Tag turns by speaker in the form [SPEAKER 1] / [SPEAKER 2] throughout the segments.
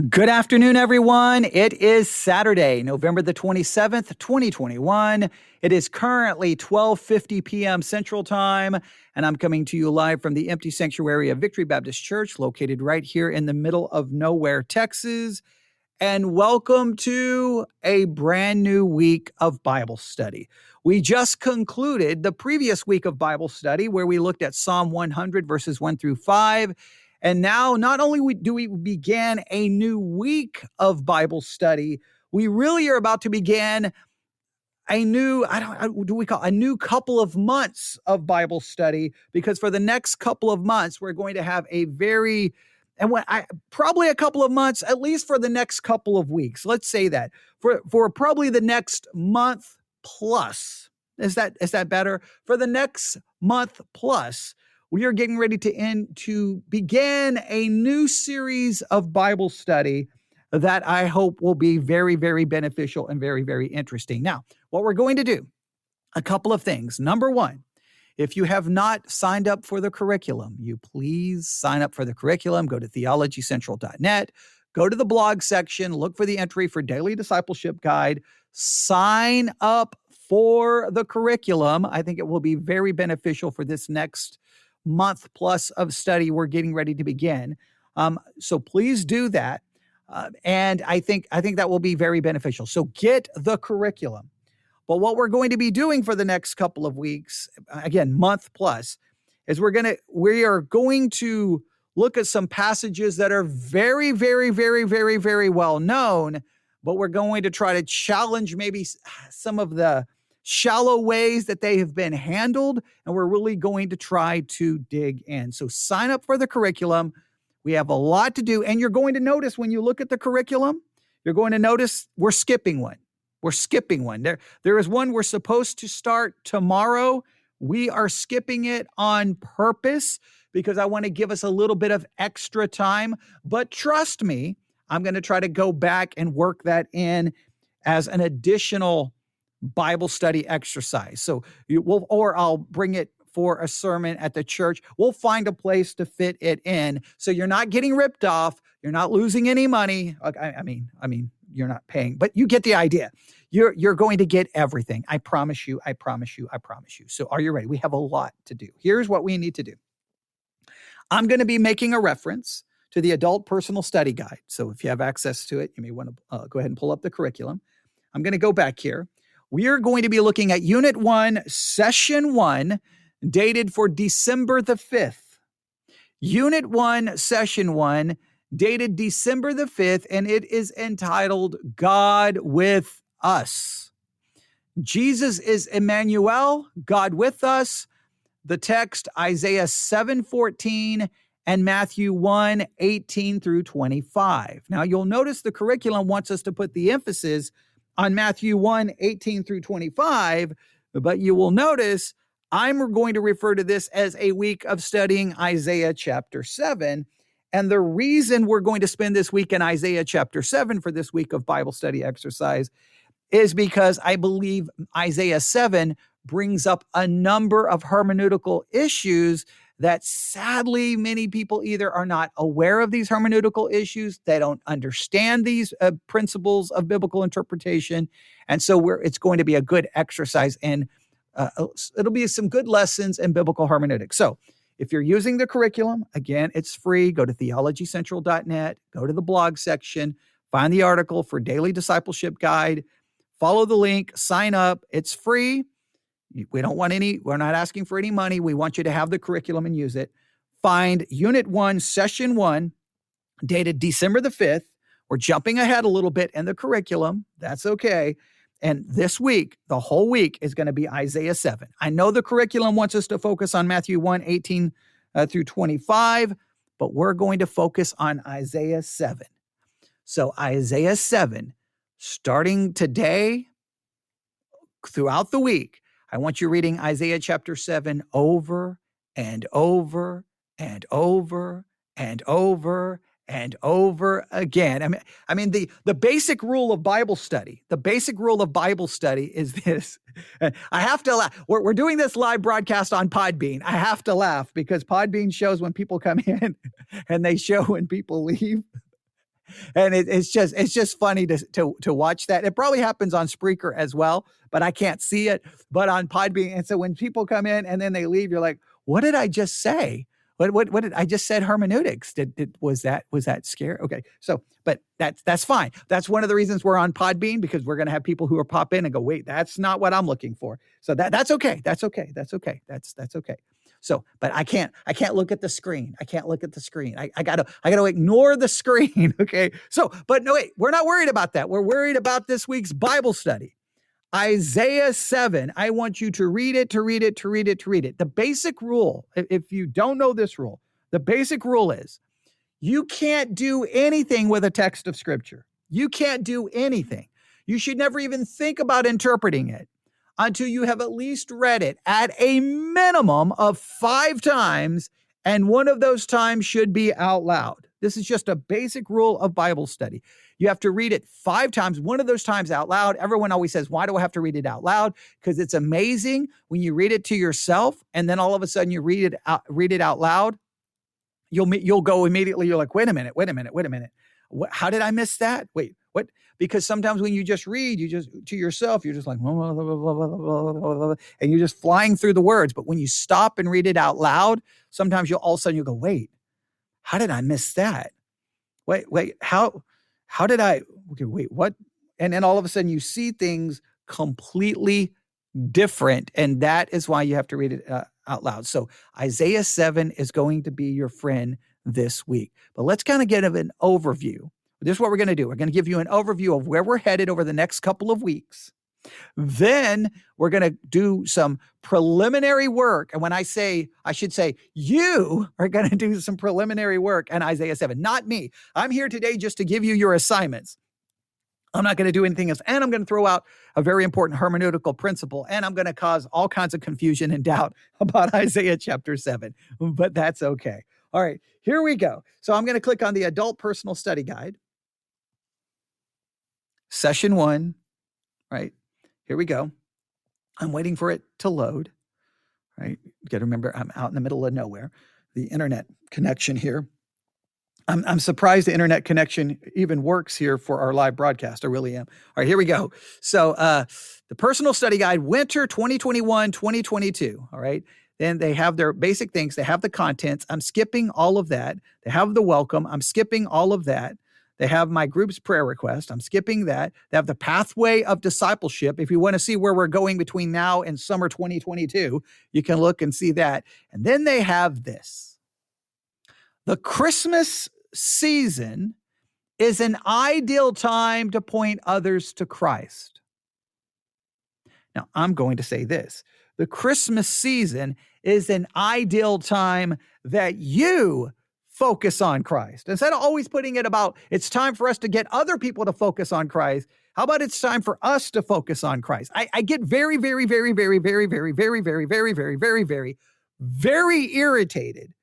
[SPEAKER 1] Good afternoon, everyone. It is Saturday, November the 27th, 2021. It is currently 12:50 p.m. Central Time, and I'm coming to you live from the empty sanctuary of Victory Baptist Church, located right here in the middle of nowhere, Texas. And welcome to a brand new week of Bible study. We just concluded the previous week of Bible study where we looked at Psalm 100, verses 1 through 5. And now, not only do we begin a new week of Bible study, we really are about to begin a new, a new couple of months of Bible study, because for the next couple of months, we're going to have probably a couple of months, at least for the next couple of weeks. Let's say that for probably the next month plus. Is that better? For the next month plus, we are getting ready to begin a new series of Bible study that I hope will be very, very beneficial and very, very interesting. Now, what we're going to do, a couple of things. Number one, if you have not signed up for the curriculum, you please sign up for the curriculum. Go to theologycentral.net, go to the blog section, look for the entry for Daily Discipleship Guide, sign up for the curriculum. I think it will be very beneficial for this next month plus of study we're getting ready to begin. So please do that. And I think that will be very beneficial. So get the curriculum. But what we're going to be doing for the next couple of weeks, again, month plus, is we are going to look at some passages that are very, very, very, very, very well known, but we're going to try to challenge maybe some of the shallow ways that they have been handled, and we're really going to try to dig in. So sign up for the curriculum. We have a lot to do, and you're going to notice when you look at the curriculum, you're going to notice we're skipping one. We're skipping one. There is one we're supposed to start tomorrow. We are skipping it on purpose because I want to give us a little bit of extra time. But trust me, I'm going to try to go back and work that in as an additional Bible study exercise. So I'll bring it for a sermon at the church. We'll find a place to fit it in. So you're not getting ripped off. You're not losing any money. I mean, you're not paying, but you get the idea. You're going to get everything. I promise you. I promise you. I promise you. So are you ready? We have a lot to do. Here's what we need to do. I'm going to be making a reference to the Adult Personal Study Guide. So if you have access to it, you may want to go ahead and pull up the curriculum. I'm going to go back here. We are going to be looking at Unit 1, Session 1, dated for December the 5th. Unit 1, Session 1, dated December the 5th, and it is entitled God with Us. Jesus is Emmanuel, God with us. The text, Isaiah 7:14 and Matthew 1:18 through 25. Now, you'll notice the curriculum wants us to put the emphasis on Matthew 1:18 through 25, but you will notice I'm going to refer to this as a week of studying Isaiah chapter 7. And the reason we're going to spend this week in Isaiah chapter 7 for this week of Bible study exercise is because I believe Isaiah 7 brings up a number of hermeneutical issues that sadly many people either are not aware of these hermeneutical issues, they don't understand these principles of biblical interpretation, and so it's going to be a good exercise, and it'll be some good lessons in biblical hermeneutics. So if you're using the curriculum, again, it's free. Go to theologycentral.net, go to the blog section, find the article for Daily Discipleship Guide, follow the link, sign up. It's free. We're not asking for any money. We want you to have the curriculum and use it. Find Unit 1, Session 1, dated December the 5th. We're jumping ahead a little bit in the curriculum. That's okay. And this week, the whole week is going to be Isaiah 7. I know the curriculum wants us to focus on Matthew 1:18 through 25, but we're going to focus on Isaiah 7. So Isaiah 7, starting today, throughout the week, I want you reading Isaiah chapter 7 over and over and over and over and over again. I mean, the basic rule of Bible study, is this. I have to laugh. We're doing this live broadcast on Podbean. I have to laugh because Podbean shows when people come in and they show when people leave. And it's just funny to watch that. It probably happens on Spreaker as well, but I can't see it. But on Podbean, and so when people come in and then they leave, you're like, what did I just say? What did I just said? Hermeneutics? Was that scary? Okay, so but that's fine. That's one of the reasons we're on Podbean, because we're going to have people who are pop in and go, wait, that's not what I'm looking for. So that's okay. That's okay. That's okay. That's okay. So, but I can't look at the screen. I can't look at the screen. I gotta ignore the screen. Okay. So, but no, wait, we're not worried about that. We're worried about this week's Bible study. Isaiah 7. I want you to read it. The basic rule, if you don't know this rule, the basic rule is you can't do anything with a text of scripture. You can't do anything. You should never even think about interpreting it until you have at least read it at a minimum of 5 times, and one of those times should be out loud. This is just a basic rule of Bible study. You have to read it 5 times, one of those times out loud. Everyone always says, why do I have to read it out loud? Because it's amazing when you read it to yourself, and then all of a sudden you read it out loud. You'll go immediately. You're like, wait a minute. How did I miss that? Wait, what? Because sometimes when you just read, you just to yourself, you're just like, blah, blah, blah, blah, blah, blah, and you're just flying through the words. But when you stop and read it out loud, sometimes all of a sudden you go, wait, how did I miss that? Wait, how did I? Okay, wait, what? And then all of a sudden you see things completely different, and that is why you have to read it out loud. So Isaiah 7 is going to be your friend this week. But let's kind of get an overview. This is what we're going to do. We're going to give you an overview of where we're headed over the next couple of weeks. Then we're going to do some preliminary work. And when I should say you are going to do some preliminary work in Isaiah 7, not me. I'm here today just to give you your assignments. I'm not going to do anything else. And I'm going to throw out a very important hermeneutical principle. And I'm going to cause all kinds of confusion and doubt about Isaiah chapter 7. But that's okay. All right, here we go. So I'm going to click on the Adult Personal Study Guide. Session 1, right? Here we go. I'm waiting for it to load, right? You got to remember, I'm out in the middle of nowhere. The internet connection here. I'm surprised the internet connection even works here for our live broadcast. I really am. All right, here we go. So the Personal Study Guide, Winter 2021-2022, all right? Then they have their basic things. They have the contents. I'm skipping all of that. They have the welcome. I'm skipping all of that. They have my group's prayer request. I'm skipping that. They have the pathway of discipleship. If you want to see where we're going between now and summer 2022, you can look and see that. And then they have this. The Christmas season is an ideal time to point others to Christ. Now, I'm going to say this. The Christmas season is an ideal time that you focus on Christ. Instead of always putting it about, it's time for us to get other people to focus on Christ. How about it's time for us to focus on Christ? I get very, very, very, very, very, very, very, very, very, very, very, very, very irritated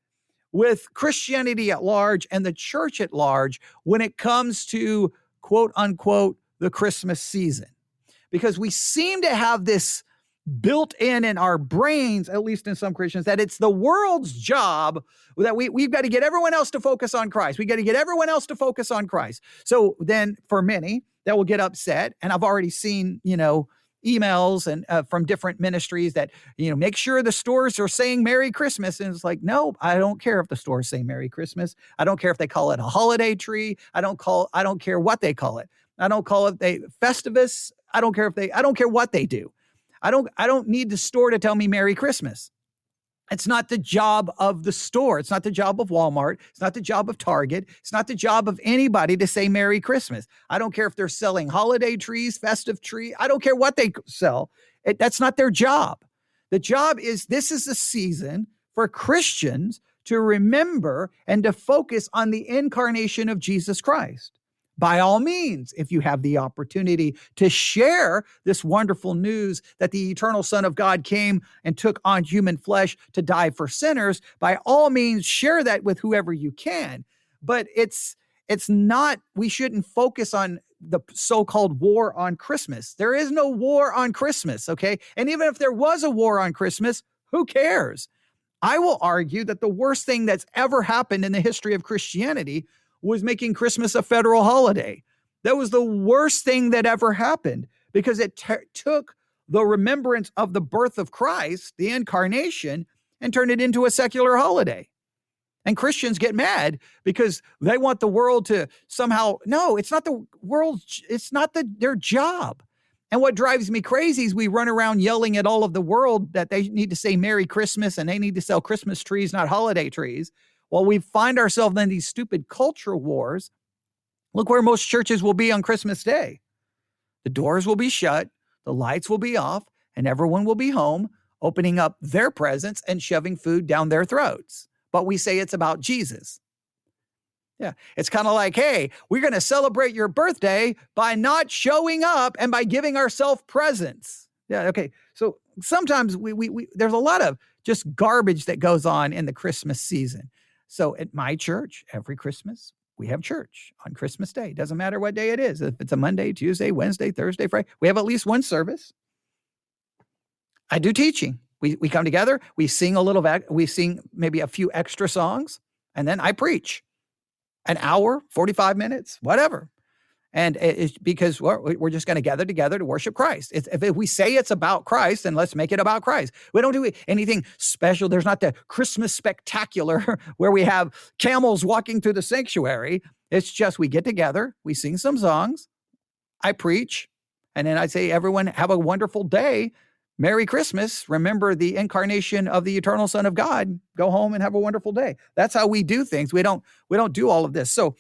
[SPEAKER 1] with Christianity at large and the church at large when it comes to quote unquote the Christmas season. Because we seem to have this built in our brains, at least in some Christians, that it's the world's job that we've got to get everyone else to focus on Christ. We got to get everyone else to focus on Christ. So then for many that will get upset, and I've already seen, emails and from different ministries that, make sure the stores are saying Merry Christmas. And it's like, no, I don't care if the stores say Merry Christmas. I don't care if they call it a holiday tree. I don't care what they call it. I don't call it Festivus. I don't care what they do. I don't need the store to tell me Merry Christmas. It's not the job of the store. It's not the job of Walmart. It's not the job of Target. It's not the job of anybody to say Merry Christmas. I don't care if they're selling holiday trees, festive tree. I don't care what they sell. That's not their job. The job is, this is the season for Christians to remember and to focus on the incarnation of Jesus Christ. By all means, if you have the opportunity to share this wonderful news that the eternal Son of God came and took on human flesh to die for sinners, by all means, share that with whoever you can. But it's not, we shouldn't focus on the so-called war on Christmas. There is no war on Christmas, okay? And even if there was a war on Christmas, who cares? I will argue that the worst thing that's ever happened in the history of Christianity was making Christmas a federal holiday. That was the worst thing that ever happened because it took the remembrance of the birth of Christ, the incarnation, and turned it into a secular holiday. And Christians get mad because they want the world to somehow, no, it's not the world, it's not their job. And what drives me crazy is we run around yelling at all of the world that they need to say Merry Christmas and they need to sell Christmas trees, not holiday trees. While we find ourselves in these stupid culture wars, look where most churches will be on Christmas Day. The doors will be shut, the lights will be off, and everyone will be home, opening up their presents and shoving food down their throats. But we say it's about Jesus. Yeah, it's kind of like, hey, we're going to celebrate your birthday by not showing up and by giving ourselves presents. Yeah, okay. So sometimes we there's a lot of just garbage that goes on in the Christmas season. So at my church, every Christmas, we have church on Christmas Day. Doesn't matter what day it is. If it's a Monday, Tuesday, Wednesday, Thursday, Friday, we have at least one service. I do teaching. We come together, we sing a little bit, we sing maybe a few extra songs, and then I preach. An hour, 45 minutes, whatever. And it's because we're just going to gather together to worship Christ. If we say it's about Christ, then let's make it about Christ. We don't do anything special. There's not the Christmas spectacular where we have camels walking through the sanctuary. It's just we get together, we sing some songs, I preach, and then I say, everyone have a wonderful day. Merry Christmas. Remember the incarnation of the eternal Son of God. Go home and have a wonderful day. That's how we do things. We don't do all of this. So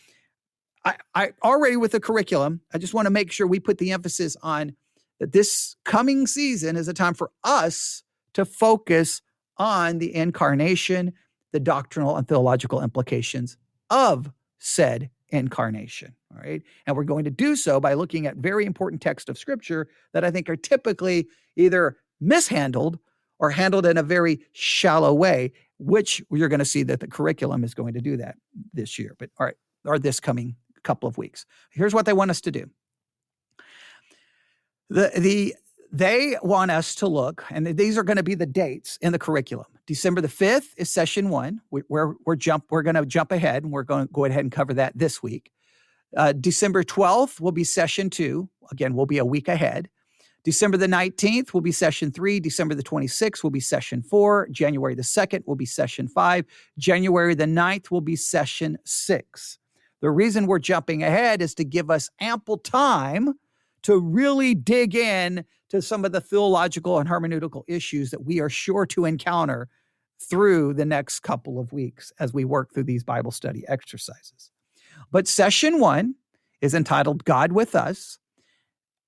[SPEAKER 1] I already with the curriculum, I just want to make sure we put the emphasis on that this coming season is a time for us to focus on the incarnation, the doctrinal and theological implications of said incarnation. All right. And we're going to do so by looking at very important texts of scripture that I think are typically either mishandled or handled in a very shallow way, which you're going to see that the curriculum is going to do that this year, but all right, or this coming couple of weeks. Here's what they want us to do. They want us to look, and these are going to be the dates in the curriculum. December the 5th is session 1. We're going to jump ahead, and we're going to go ahead and cover that this week. December 12th will be session 2. Again, we'll be a week ahead. December the 19th will be session 3. December the 26th will be session 4. January the 2nd will be session 5. January the 9th will be session 6. The reason we're jumping ahead is to give us ample time to really dig in to some of the theological and hermeneutical issues that we are sure to encounter through the next couple of weeks as we work through these Bible study exercises. But session 1 is entitled God with Us.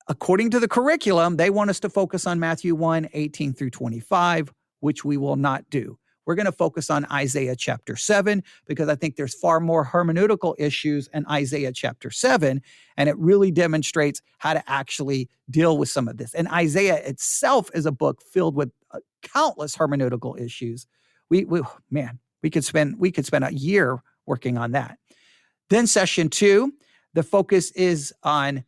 [SPEAKER 1] According to the curriculum, they want us to focus on Matthew 1, 18 through 25, which we will not do. We're going to focus on Isaiah chapter 7 because I think there's far more hermeneutical issues in Isaiah chapter 7, and it really demonstrates how to actually deal with some of this. And Isaiah itself is a book filled with countless hermeneutical issues. We could spend a year working on that. Then session 2, the focus is on,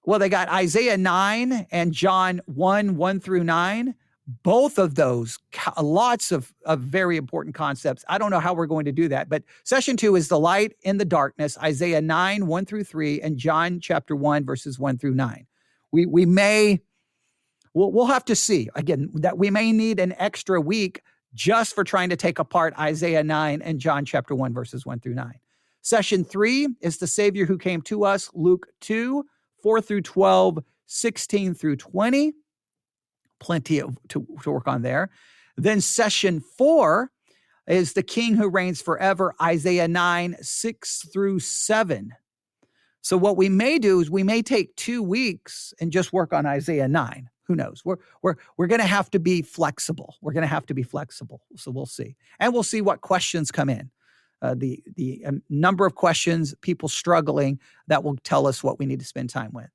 [SPEAKER 1] well, they got Isaiah 9 and John 1 through 9. Both of those, lots of very important concepts. I don't know how we're going to do that, but session 2 is the light in the darkness, Isaiah 9, 1 through 3, and John chapter 1, verses 1 through 9. We'll have to see. Again, that we may need an extra week just for trying to take apart Isaiah 9 and John chapter 1, verses 1 through 9. Session 3 is the Savior who came to us, Luke 2, 4 through 12, 16 through 20. Plenty to work on there. Then session 4 is the King who reigns forever, Isaiah 9, 6 through 7. So what we may do is we may take 2 weeks and just work on Isaiah 9. Who knows? We're going to have to be flexible. So we'll see. And we'll see what questions come in. The number of questions, people struggling, that will tell us what we need to spend time with.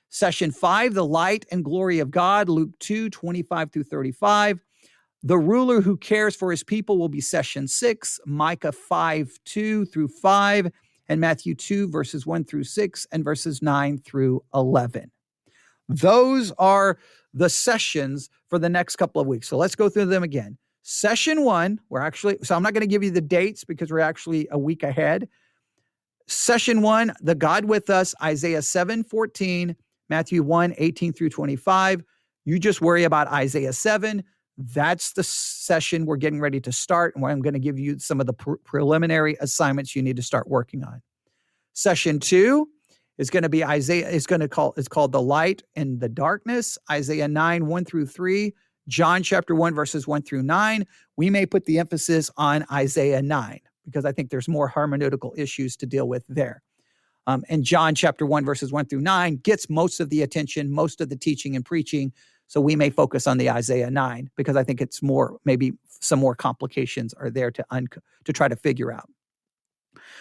[SPEAKER 1] Session 5, the light and glory of God, Luke 2, 25 through 35. The ruler who cares for his people will be session 6, Micah 5, 2 through 5, and Matthew 2, verses 1 through 6, and verses 9 through 11. Those are the sessions for the next couple of weeks. So let's go through them again. Session 1, so I'm not going to give you the dates because we're actually a week ahead. Session 1, The God with Us, Isaiah 7:14, Matthew 1:18 through 25. You just worry about Isaiah 7. That's the session we're getting ready to start, and where I'm going to give you some of the preliminary assignments you need to start working on. Session 2 is going to be it's called The Light and the Darkness, Isaiah 9, 1 through 3, John chapter 1, verses 1 through 9. We may put the emphasis on Isaiah 9 because I think there's more hermeneutical issues to deal with there. And John chapter 1, verses 1 through 9 gets most of the attention, most of the teaching and preaching. So we may focus on the Isaiah 9 because I think it's more, maybe some more complications are there to try to figure out.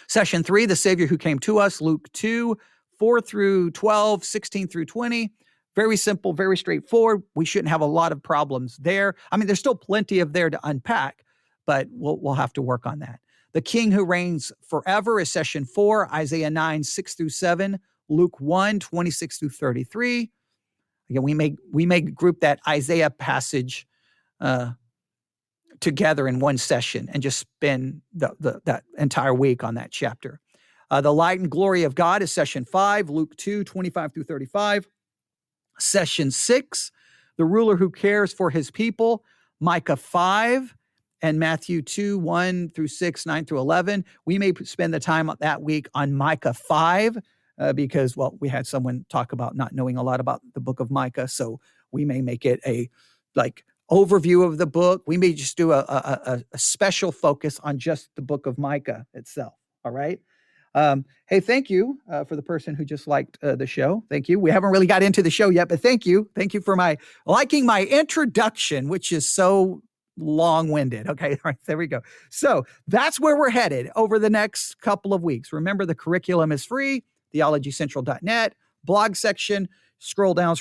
[SPEAKER 1] Session 3, The Savior Who Came to Us, Luke 2, 4 through 12, 16 through 20. Very simple, very straightforward. We shouldn't have a lot of problems there. I mean, there's still plenty of there to unpack, but we'll have to work on that. The King Who Reigns Forever is session 4, Isaiah 9, 6 through 7, Luke 1, 26 through 33. Again, we may group that Isaiah passage together in one session and just spend that entire week on that chapter. The Light and Glory of God is session 5, Luke 2, 25 through 35. Session 6, The Ruler Who Cares for His People, Micah 5, and Matthew 2, 1 through 6, 9 through 11. We may spend the time that week on Micah 5 because, well, we had someone talk about not knowing a lot about the book of Micah, so we may make it a overview of the book. We may just do a special focus on just the book of Micah itself, all right? Hey, thank you for the person who just liked the show. Thank you. We haven't really got into the show yet, but thank you. Thank you for liking my introduction, which is so long-winded. Okay, all right, there we go. So that's where we're headed over the next couple of weeks. Remember, the curriculum is free, theologycentral.net, blog section. Scroll down,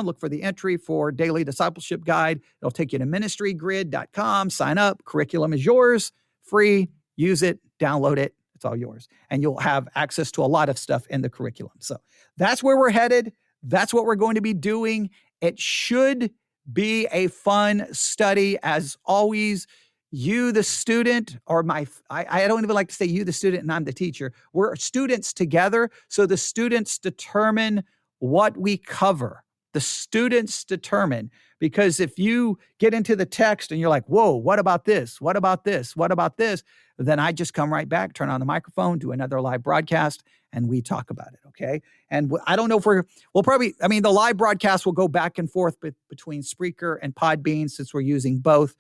[SPEAKER 1] look for the entry for Daily Discipleship Guide. It'll take you to ministrygrid.com, sign up, curriculum is yours, free, use it, download it. It's all yours. And you'll have access to a lot of stuff in the curriculum. So that's where we're headed. That's what we're going to be doing. It should be a fun study. As always, you, the student, or I don't even like to say you, the student, and I'm the teacher. We're students together. So the students determine what we cover. The students determine, because if you get into the text and you're like, whoa, what about this? What about this? What about this? Then I just come right back, turn on the microphone, do another live broadcast, and we talk about it, okay? And I don't know if the live broadcast will go back and forth between Spreaker and Podbean since we're using both.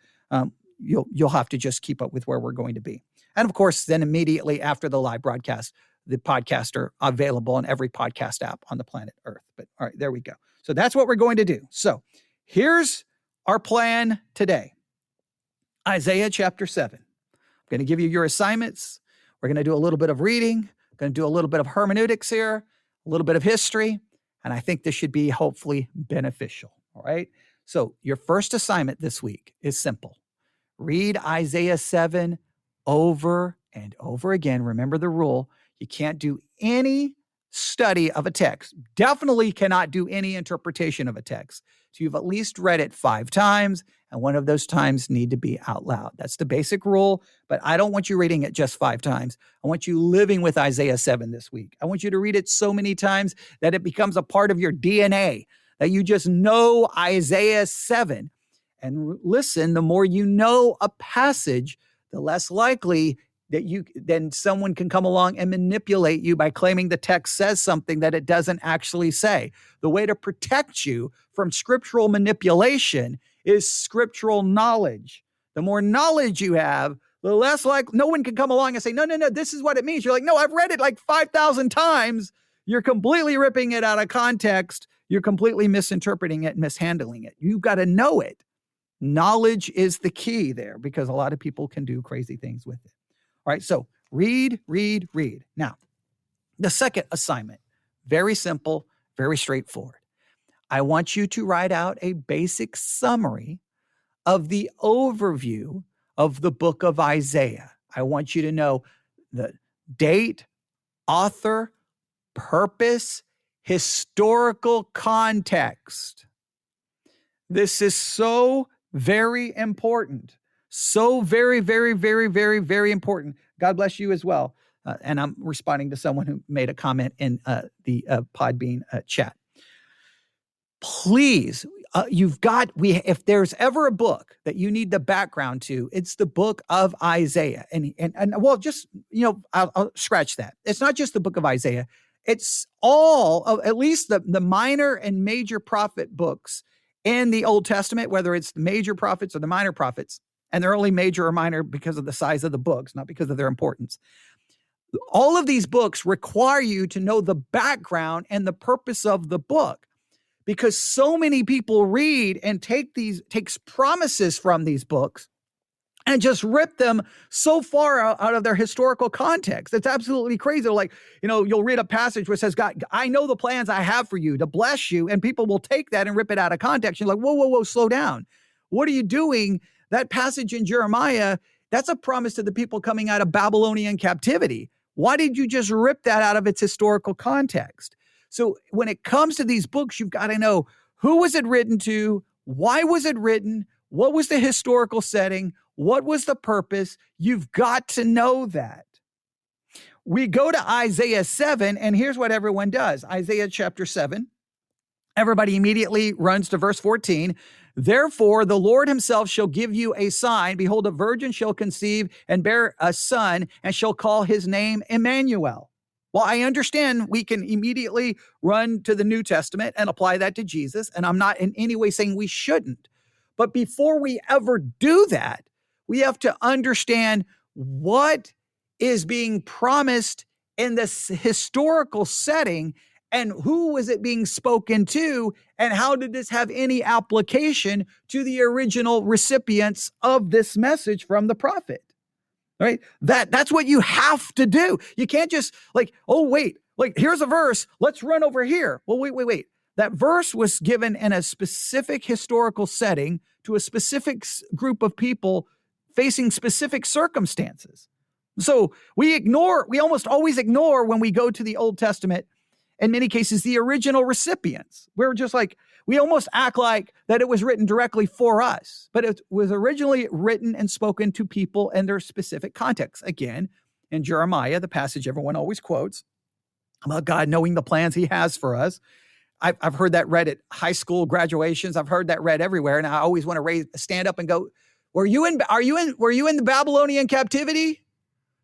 [SPEAKER 1] You'll have to just keep up with where we're going to be. And of course, then immediately after the live broadcast, the podcasts are available on every podcast app on the planet Earth. But all right, there we go. So that's what we're going to do. So here's our plan today. Isaiah chapter 7. I'm going to give you your assignments. We're going to do a little bit of reading, going to do a little bit of hermeneutics here, a little bit of history, and I think this should be hopefully beneficial. All right. So your first assignment this week is simple. Read Isaiah 7 over and over again. Remember the rule. You can't do any study of a text. Definitely cannot do any interpretation of a text. So you've at least read it 5 times, and one of those times need to be out loud. That's the basic rule, but I don't want you reading it just 5 times. I want you living with Isaiah 7 this week. I want you to read it so many times that it becomes a part of your DNA, that you just know Isaiah 7. And listen, the more you know a passage, the less likely that then someone can come along and manipulate you by claiming the text says something that it doesn't actually say. The way to protect you from scriptural manipulation is scriptural knowledge. The more knowledge you have, the less no one can come along and say, no, this is what it means. You're like, no, I've read it like 5,000 times. You're completely ripping it out of context. You're completely misinterpreting it and mishandling it. You've got to know it. Knowledge is the key there because a lot of people can do crazy things with it. All right, so read. Now, the second assignment, very simple, very straightforward. I want you to write out a basic summary of the overview of the book of Isaiah. I want you to know the date, author, purpose, historical context. This is so very important. So very, very, very, very, very important. God bless you as well. And I'm responding to someone who made a comment in the Podbean chat. Please, if there's ever a book that you need the background to, it's the book of Isaiah. And well, just, I'll scratch that. It's not just the book of Isaiah. It's all of at least the minor and major prophet books in the Old Testament, whether it's the major prophets or the minor prophets. And they're only major or minor because of the size of the books, not because of their importance. All of these books require you to know the background and the purpose of the book, because so many people read and takes promises from these books and just rip them so far out of their historical context. It's absolutely crazy. Like, you'll read a passage where it says, God, I know the plans I have for you to bless you. And people will take that and rip it out of context. You're like, whoa, slow down. What are you doing? That passage in Jeremiah, that's a promise to the people coming out of Babylonian captivity. Why did you just rip that out of its historical context? So when it comes to these books, you've got to know, who was it written to? Why was it written? What was the historical setting? What was the purpose? You've got to know that. We go to Isaiah 7, and here's what everyone does. Isaiah chapter 7. Everybody immediately runs to verse 14. Therefore, the Lord himself shall give you a sign. Behold, a virgin shall conceive and bear a son, and shall call his name Emmanuel. Well, I understand we can immediately run to the New Testament and apply that to Jesus, and I'm not in any way saying we shouldn't. But before we ever do that, we have to understand what is being promised in this historical setting, and who was it being spoken to, and how did this have any application to the original recipients of this message from the prophet? Right? That's what you have to do. You can't just here's a verse, let's run over here. Well, wait. That verse was given in a specific historical setting to a specific group of people facing specific circumstances. So we almost always ignore, when we go to the Old Testament, in many cases, the original recipients. We're just like, we almost act like that it was written directly for us, but it was originally written and spoken to people in their specific context. Again, in Jeremiah, the passage everyone always quotes about God knowing the plans he has for us. I've heard that read at high school graduations. I've heard that read everywhere. And I always want to stand up and go, were you in the Babylonian captivity?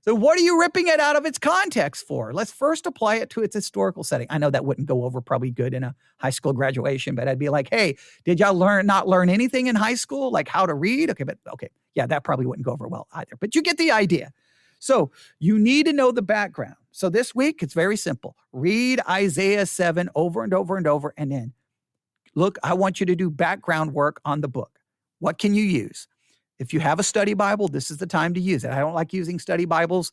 [SPEAKER 1] So what are you ripping it out of its context for? Let's first apply it to its historical setting. I know that wouldn't go over probably good in a high school graduation, but I'd be like, hey, did y'all not learn anything in high school? Like how to read? Okay. Yeah, that probably wouldn't go over well either, but you get the idea. So you need to know the background. So this week, it's very simple. Read Isaiah 7 over and over and over. And then look, I want you to do background work on the book. What can you use? If you have a study Bible, this is the time to use it. I don't like using study Bibles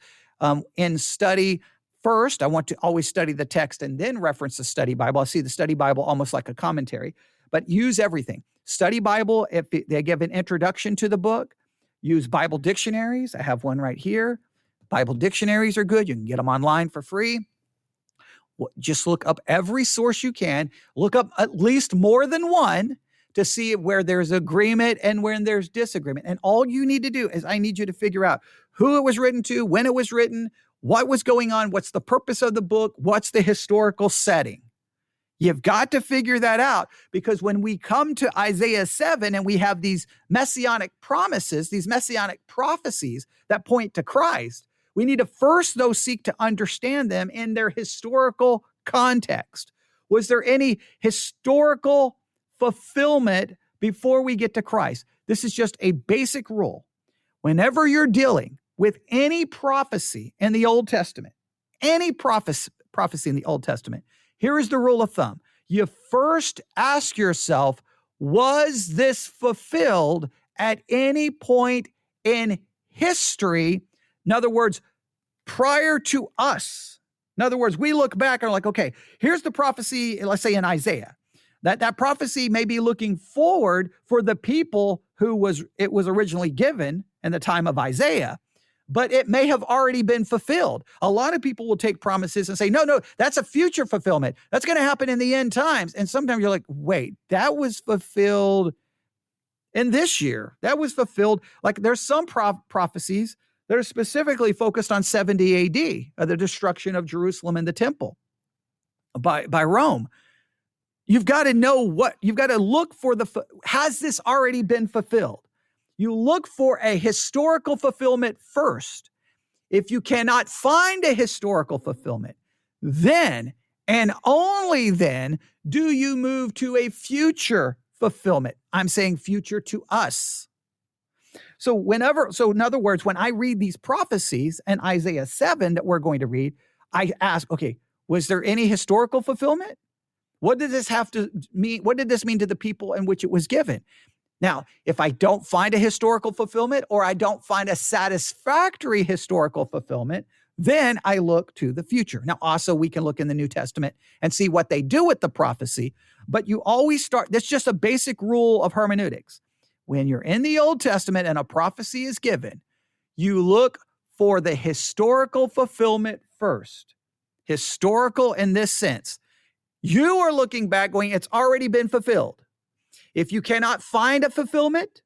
[SPEAKER 1] in study first. I want to always study the text and then reference the study Bible. I see the study Bible almost like a commentary, but use everything. Study Bible, if they give an introduction to the book, use Bible dictionaries. I have one right here. Bible dictionaries are good. You can get them online for free. Just look up every source you can. Look up at least more than one to see where there's agreement and when there's disagreement. And all you need to do is I need you to figure out who it was written to, when it was written, what was going on, what's the purpose of the book, what's the historical setting. You've got to figure that out, because when we come to Isaiah 7 and we have these messianic promises, these messianic prophecies that point to Christ, we need to first, though, seek to understand them in their historical context. Was there any historical fulfillment before we get to Christ? This is just a basic rule. Whenever you're dealing with any prophecy in the Old Testament, any prophecy in the Old Testament, here is the rule of thumb. You first ask yourself, was this fulfilled at any point in history? In other words, prior to us. In other words, we look back and are like, okay, here's the prophecy, let's say in Isaiah. That prophecy may be looking forward for the people it was originally given in the time of Isaiah, but it may have already been fulfilled. A lot of people will take promises and say, no, that's a future fulfillment. That's going to happen in the end times. And sometimes you're like, wait, that was fulfilled in this year. That was fulfilled. Like there's some prophecies that are specifically focused on 70 AD, the destruction of Jerusalem and the temple by Rome. You've got to know you've got to look for has this already been fulfilled? You look for a historical fulfillment first. If you cannot find a historical fulfillment, then and only then do you move to a future fulfillment. I'm saying future to us. So in other words, when I read these prophecies in Isaiah 7 that we're going to read, I ask, okay, was there any historical fulfillment? What did this have to mean? What did this mean to the people in which it was given? Now, if I don't find a historical fulfillment or I don't find a satisfactory historical fulfillment, then I look to the future. Now, also, we can look in the New Testament and see what they do with the prophecy, but you always start, that's just a basic rule of hermeneutics. When you're in the Old Testament and a prophecy is given, you look for the historical fulfillment first. Historical in this sense. You are looking back going, it's already been fulfilled. If you cannot find a fulfillment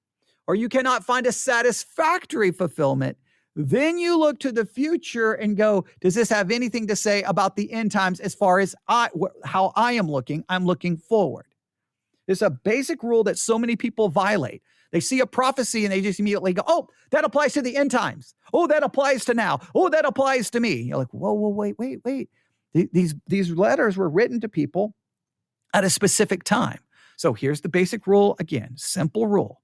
[SPEAKER 1] or you cannot find a satisfactory fulfillment, then you look to the future and go, does this have anything to say about the end times as far as how I am looking? I'm looking forward. It's a basic rule that so many people violate. They see a prophecy and they just immediately go, oh, that applies to the end times. Oh, that applies to now. Oh, that applies to me. You're like, whoa, wait. These letters were written to people at a specific time. So here's the basic rule again, simple rule.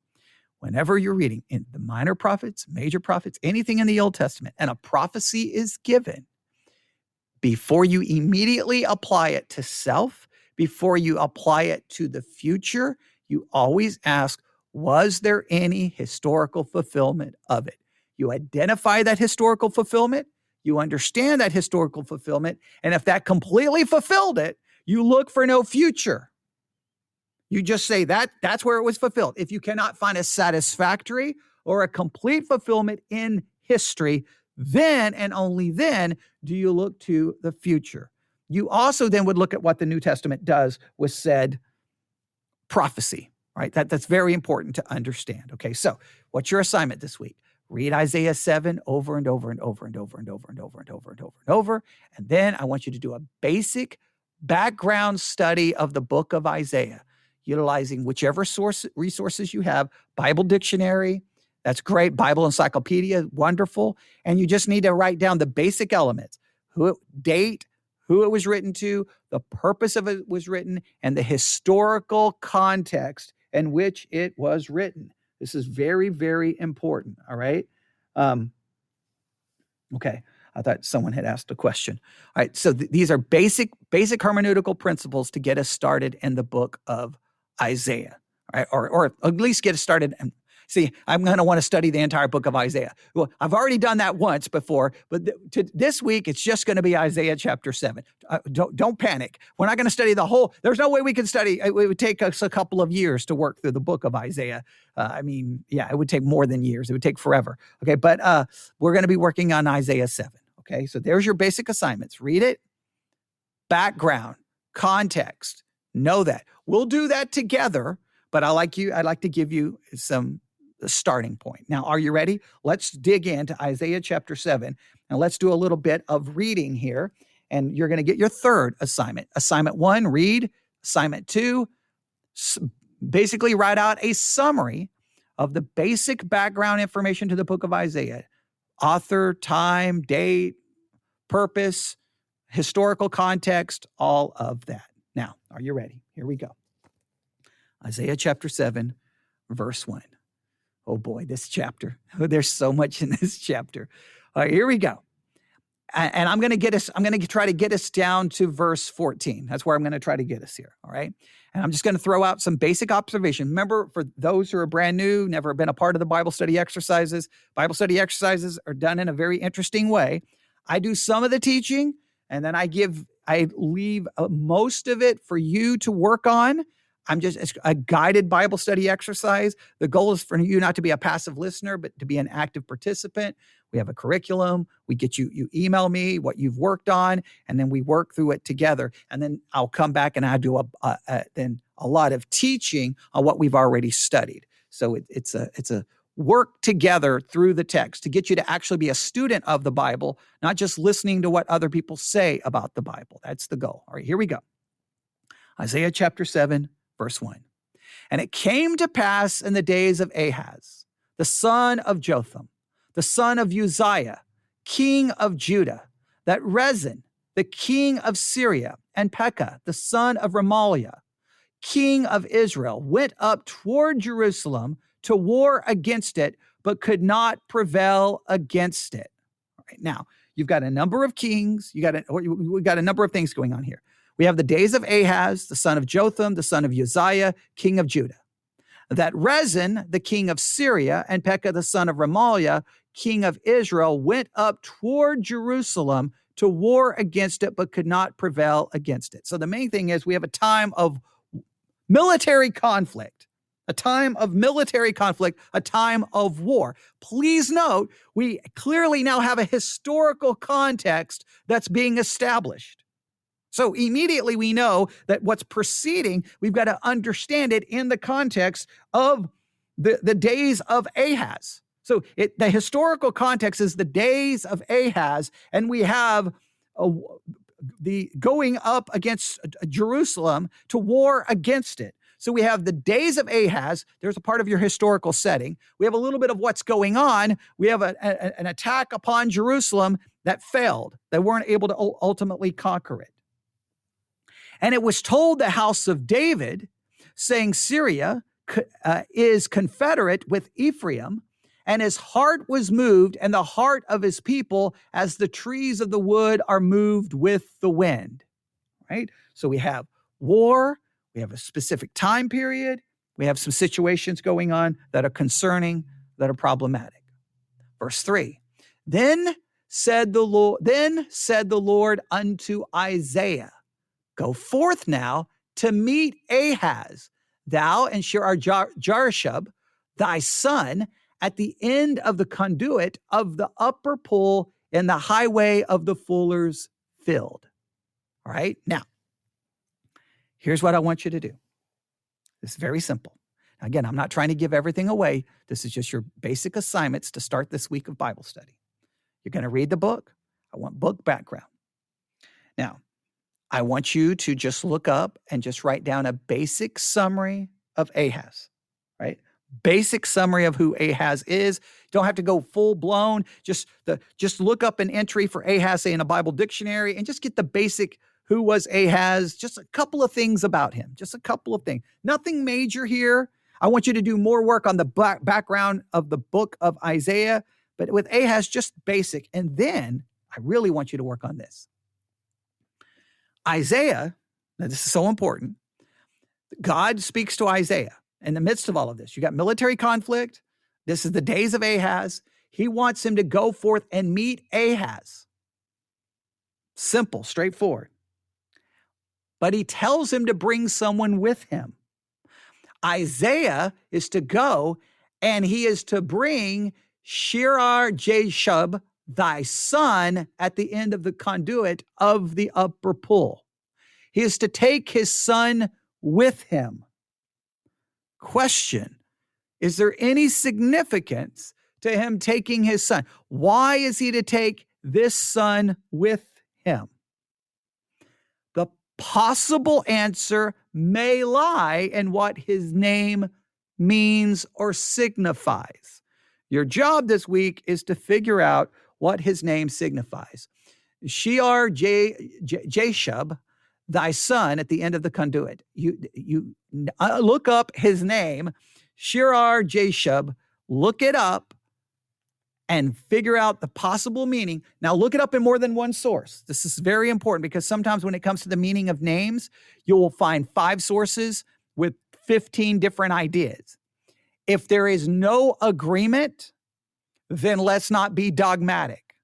[SPEAKER 1] Whenever you're reading in the minor prophets, major prophets, anything in the Old Testament, and a prophecy is given, before you immediately apply it to self, before you apply it to the future, you always ask, was there any historical fulfillment of it? You identify that historical fulfillment, you understand that historical fulfillment, and if that completely fulfilled it, you look for no future. You just say that's where it was fulfilled. If you cannot find a satisfactory or a complete fulfillment in history, then and only then do you look to the future. You also then would look at what the New Testament does with said prophecy, right? That's very important to understand. Okay, so what's your assignment this week? Read Isaiah 7 over and over and over and over and over and over and over and over and over. And then I want you to do a basic background study of the book of Isaiah, utilizing whichever resources you have. Bible dictionary, that's great. Bible encyclopedia, wonderful. And you just need to write down the basic elements: date, who it was written to, the purpose of it was written, and the historical context in which it was written. This is very, very important. All right. Okay. I thought someone had asked a question. All right. So these are basic hermeneutical principles to get us started in the book of Isaiah. All right. Or at least get us started. And see, I'm going to want to study the entire book of Isaiah. Well, I've already done that once before, but this week, it's just going to be Isaiah chapter 7. Don't panic. We're not going to study the whole. There's no way we can study. It would take us a couple of years to work through the book of Isaiah. It would take more than years. It would take forever. Okay, but we're going to be working on Isaiah 7. Okay, so there's your basic assignments. Read it, background, context. Know that. We'll do that together, but I'd like to give you the starting point. Now, are you ready? Let's dig into Isaiah chapter 7, and let's do a little bit of reading here, and you're going to get your third assignment. Assignment 1, read. Assignment 2, basically write out a summary of the basic background information to the book of Isaiah: author, time, date, purpose, historical context, all of that. Now, are you ready? Here we go. Isaiah chapter 7, verse 1. Oh boy, this chapter. There's so much in this chapter. All right, here we go. And I'm going to try to get us down to verse 14. That's where I'm going to try to get us here. All right. And I'm just going to throw out some basic observation. Remember, for those who are brand new, never been a part of the Bible study exercises are done in a very interesting way. I do some of the teaching, and then I leave most of it for you to work on. It's a guided Bible study exercise. The goal is for you not to be a passive listener, but to be an active participant. We have a curriculum. We get you email me what you've worked on, and then we work through it together. And then I'll come back and I do a lot of teaching on what we've already studied. So it's a work together through the text to get you to actually be a student of the Bible, not just listening to what other people say about the Bible. That's the goal. All right, here we go. Isaiah chapter 7, verse 1. And it came to pass in the days of Ahaz, the son of Jotham, the son of Uzziah, king of Judah, that Rezin, the king of Syria, and Pekah, the son of Remaliah, king of Israel, went up toward Jerusalem to war against it, but could not prevail against it. All right, now, you've got a number of kings. We got a number of things going on here. We have the days of Ahaz, the son of Jotham, the son of Uzziah, king of Judah. That Rezin, the king of Syria, and Pekah, the son of Remaliah, king of Israel, went up toward Jerusalem to war against it, but could not prevail against it. So the main thing is we have a time of military conflict, a time of war. Please note, we clearly now have a historical context that's being established. So immediately we know that what's preceding, we've got to understand it in the context of the days of Ahaz. So the historical context is the days of Ahaz, and we have the going up against Jerusalem to war against it. So we have the days of Ahaz. There's a part of your historical setting. We have a little bit of what's going on. We have an attack upon Jerusalem that failed. They weren't able to ultimately conquer it. And it was told the house of David, saying Syria is confederate with Ephraim, and his heart was moved, and the heart of his people as the trees of the wood are moved with the wind. Right? So we have war, we have a specific time period, we have some situations going on that are concerning, that are problematic. Verse 3, Then said the Lord unto Isaiah, Go forth now to meet Ahaz, thou and Shear-Jashub, thy son, at the end of the conduit of the upper pool in the highway of the fuller's field. All right, now, here's what I want you to do. It's very simple. Again, I'm not trying to give everything away. This is just your basic assignments to start this week of Bible study. You're going to read the book. I want book background. Now, I want you to just look up and just write down a basic summary of Ahaz, right? Basic summary of who Ahaz is. Don't have to go full blown. Just look up an entry for Ahaz, say in a Bible dictionary, and just get the basic who was Ahaz, just a couple of things about him, just a couple of things. Nothing major here. I want you to do more work on the background of the book of Isaiah, but with Ahaz, just basic. And then I really want you to work on this. Isaiah, now this is so important, God speaks to Isaiah in the midst of all of this. You got military conflict. This is the days of Ahaz. He wants him to go forth and meet Ahaz. Simple, straightforward. But he tells him to bring someone with him. Isaiah is to go and he is to bring Shear-Jashub, thy son, at the end of the conduit of the upper pool. He is to take his son with him. Question, is there any significance to him taking his son? Why is he to take this son with him? The possible answer may lie in what his name means or signifies. Your job this week is to figure out what his name signifies. Shear-Jashub, thy son, at the end of the conduit. You look up his name, Shear-Jashub, look it up and figure out the possible meaning. Now look it up in more than one source. This is very important because sometimes when it comes to the meaning of names, you will find 5 sources with 15 different ideas. If there is no agreement, then let's not be dogmatic.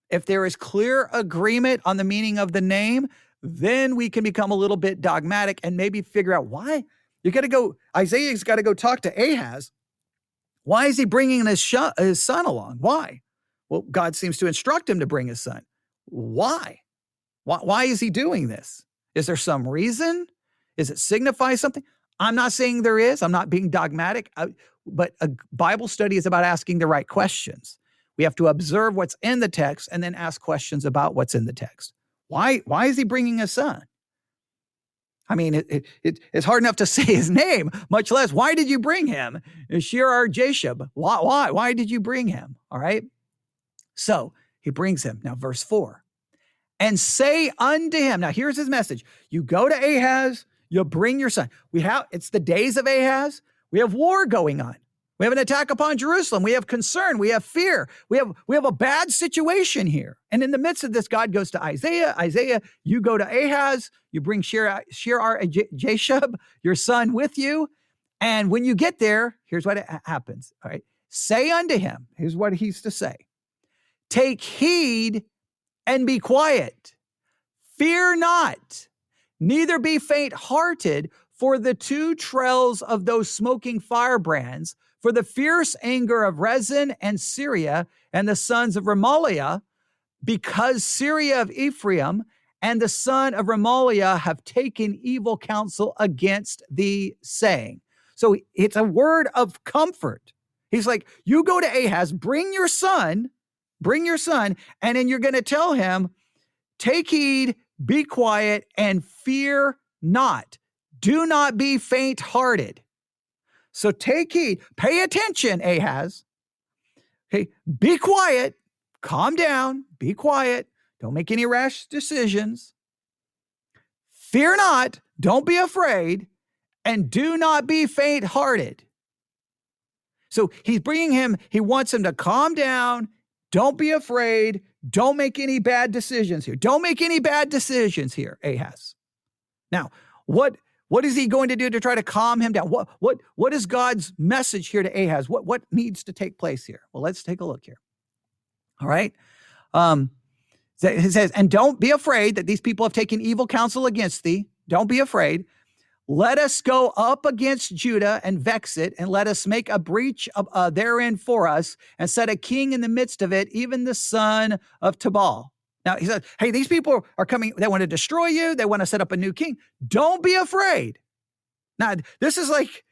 [SPEAKER 1] If there is clear agreement on the meaning of the name, then we can become a little bit dogmatic and maybe figure out why. Isaiah's got to go talk to Ahaz. Why is he bringing his son along? Why? Well, God seems to instruct him to bring his son. Why? Why is he doing this? Is there some reason? Does it signify something? I'm not saying there is. I'm not being dogmatic, but a Bible study is about asking the right questions. We have to observe what's in the text and then ask questions about what's in the text. Why is he bringing a son? I mean, it's hard enough to say his name, much less why did you bring him? Shirar Jashub. Why did you bring him? All right. So he brings him. Now, verse 4. And say unto him. Now, here's his message. You go to Ahaz, you bring your son. It's the days of Ahaz. We have war going on. We have an attack upon Jerusalem. We have concern. We have fear. We have a bad situation here. And in the midst of this, God goes to Isaiah. Isaiah, you go to Ahaz. You bring Shirar Jashub, your son, with you. And when you get there, here's what happens. All right. Say unto him. Here's what he's to say. Take heed and be quiet. Fear not, neither be faint-hearted for the two trails of those smoking firebrands, for the fierce anger of Rezin and Syria and the sons of Remaliah, because Syria of Ephraim and the son of Remaliah have taken evil counsel against thee, saying. So it's a word of comfort. He's like, you go to Ahaz, bring your son, and then you're going to tell him, take heed, be quiet, and fear not. Do not be faint-hearted. So take heed, pay attention, Ahaz. Okay, be quiet, calm down, be quiet. Don't make any rash decisions. Fear not, don't be afraid, and do not be faint-hearted. So he's bringing him, he wants him to calm down. Don't be afraid. Don't make any bad decisions here. Don't make any bad decisions here, Ahaz. Now, what is he going to do to try to calm him down? What is God's message here to Ahaz? What needs to take place here? Well, let's take a look here. All right. It says, and don't be afraid that these people have taken evil counsel against thee. Don't be afraid. Let us go up against Judah and vex it, and let us make a breach therein for us, and set a king in the midst of it, even the son of Tabal. Now, he said, hey, these people are coming. They want to destroy you. They want to set up a new king. Don't be afraid. Now, this is like,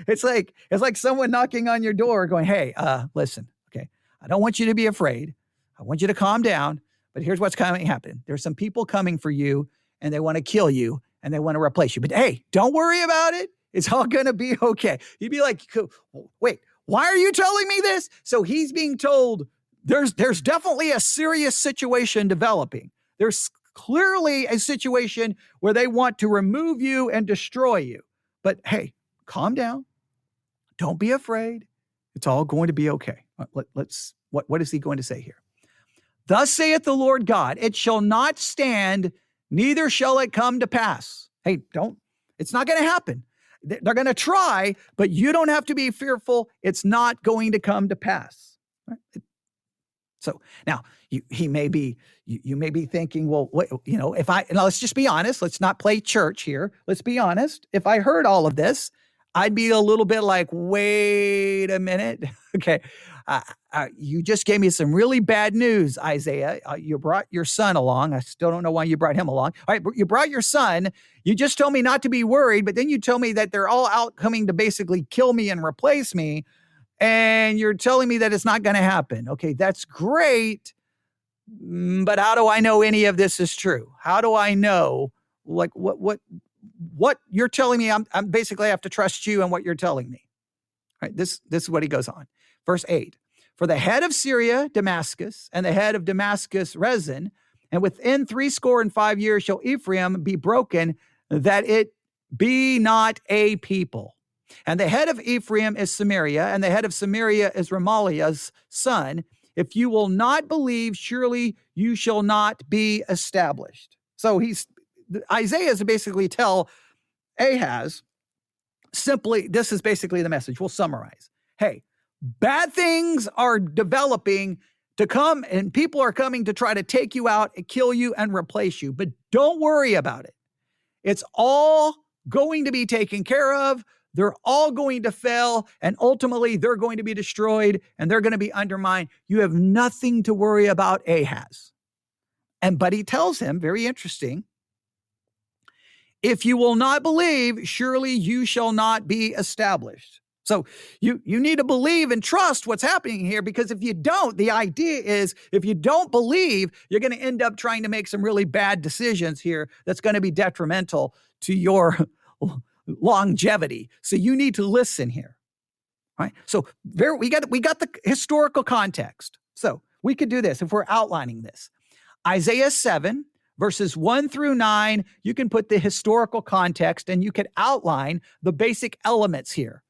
[SPEAKER 1] it's like someone knocking on your door going, hey, listen, okay, I don't want you to be afraid. I want you to calm down, but here's what's coming to happen. There's some people coming for you, and they want to kill you, and they want to replace you. But hey, don't worry about it. It's all going to be okay. You'd be like, wait, why are you telling me this? So he's being told there's definitely a serious situation developing. There's clearly a situation where they want to remove you and destroy you. But hey, calm down. Don't be afraid. It's all going to be okay. What is he going to say here? Thus saith the Lord God, it shall not stand, neither shall it come to pass. Hey, it's not going to happen. They're going to try, but you don't have to be fearful. It's not going to come to pass. Right? So now you may be thinking, well, now let's just be honest. Let's not play church here. Let's be honest. If I heard all of this, I'd be a little bit like, wait a minute. Okay. You just gave me some really bad news, Isaiah. You brought your son along. I still don't know why you brought him along. All right, you brought your son. You just told me not to be worried, but then you told me that they're all out coming to basically kill me and replace me. And you're telling me that it's not going to happen. Okay, that's great. But how do I know any of this is true? How do I know, like, what you're telling me? I'm basically have to trust you and what you're telling me. All right, this is what he goes on. Verse 8, for the head of Syria, Damascus, and the head of Damascus, Rezin, and within 65 years shall Ephraim be broken, that it be not a people. And the head of Ephraim is Samaria, and the head of Samaria is Remaliah's son. If you will not believe, surely you shall not be established. So Isaiah is basically tell Ahaz, simply, this is basically the message. We'll summarize. Hey, bad things are developing to come, and people are coming to try to take you out and kill you and replace you. But don't worry about it. It's all going to be taken care of. They're all going to fail, and ultimately they're going to be destroyed, and they're going to be undermined. You have nothing to worry about, Ahaz. But he tells him, very interesting, If you will not believe, surely you shall not be established. So you need to believe and trust what's happening here, because if you don't, the idea is if you don't believe, you're going to end up trying to make some really bad decisions here that's going to be detrimental to your longevity. So you need to listen here. All right. So we got the historical context. So we could do this if we're outlining this. Isaiah 7, verses 1 through 9, you can put the historical context and you could outline the basic elements here.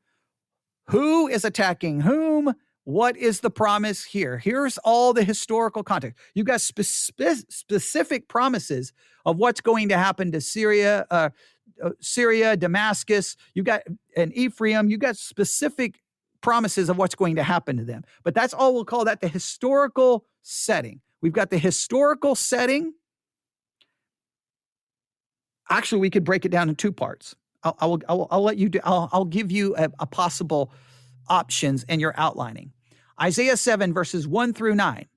[SPEAKER 1] Who is attacking whom? What is the promise here? Here's all the historical context. You've got specific promises of what's going to happen to Syria, Damascus. You've got an Ephraim. You've got specific promises of what's going to happen to them. But that's all we'll call that the historical setting. We've got the historical setting. Actually, we could break it down in two parts. I'll let you do. I'll give you a possible options in your outlining. Isaiah 7 verses 1 through 9.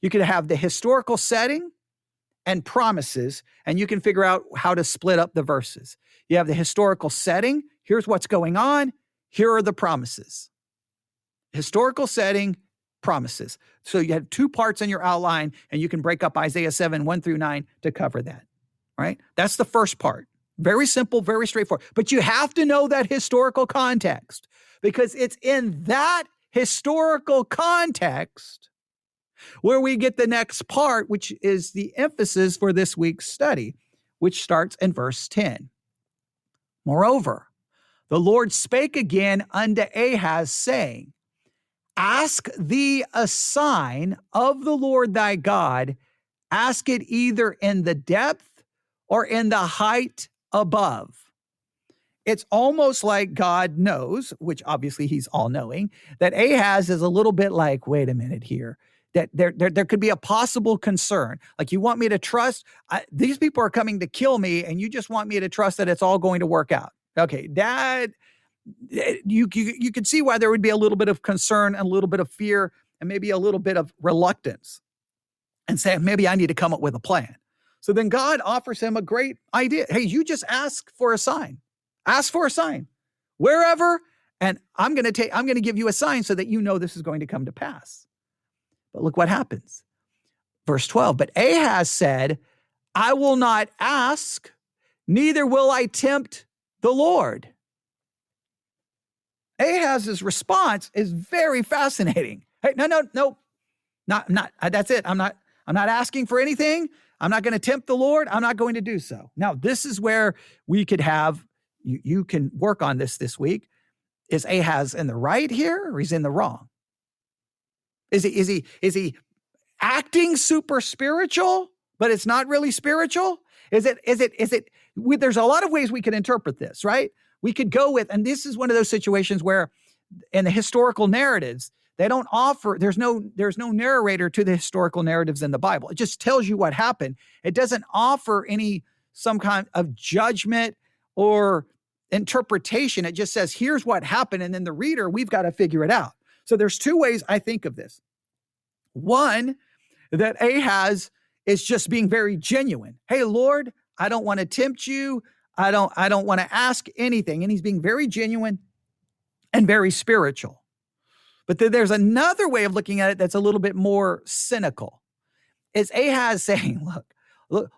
[SPEAKER 1] You could have the historical setting and promises, and you can figure out how to split up the verses. You have the historical setting. Here's what's going on. Here are the promises. Historical setting, promises. So you have two parts in your outline, and you can break up Isaiah 7, 1 through 9 to cover that. Right? That's the first part. Very simple, very straightforward. But you have to know that historical context, because it's in that historical context where we get the next part, which is the emphasis for this week's study, which starts in verse 10. Moreover, the Lord spake again unto Ahaz, saying, Ask thee a sign of the Lord thy God, ask it either in the depth or in the height above. It's almost like God knows, which obviously he's all-knowing, that Ahaz is a little bit like, wait a minute here, that there could be a possible concern. Like, you want me to trust, these people are coming to kill me, and you just want me to trust that it's all going to work out. Okay, that, you could see why there would be a little bit of concern and a little bit of fear and maybe a little bit of reluctance, and say, maybe I need to come up with a plan. So then God offers him a great idea. Hey, you just ask for a sign. Ask for a sign wherever, and I'm going to give you a sign so that you know this is going to come to pass. But look what happens. Verse 12, but Ahaz said, I will not ask, neither will I tempt the Lord. Ahaz's response is very fascinating. Hey, no, not, that's it. I'm not asking for anything. I'm not going to tempt the Lord. I'm not going to do so. Now, this is where we could have, you can work on this week. Is Ahaz in the right here, or he's in the wrong? Is he acting super spiritual, but it's not really spiritual? Is it, there's a lot of ways we could interpret this, right? We could go with, and this is one of those situations where in the historical narratives, they don't offer, there's no narrator to the historical narratives in the Bible. It just tells you what happened. It doesn't offer some kind of judgment or interpretation. It just says, here's what happened. And then the reader, we've got to figure it out. So there's two ways I think of this. One, that Ahaz is just being very genuine. Hey, Lord, I don't want to tempt you. I don't want to ask anything. And he's being very genuine and very spiritual. But then there's another way of looking at it that's a little bit more cynical. It's Ahaz saying, look,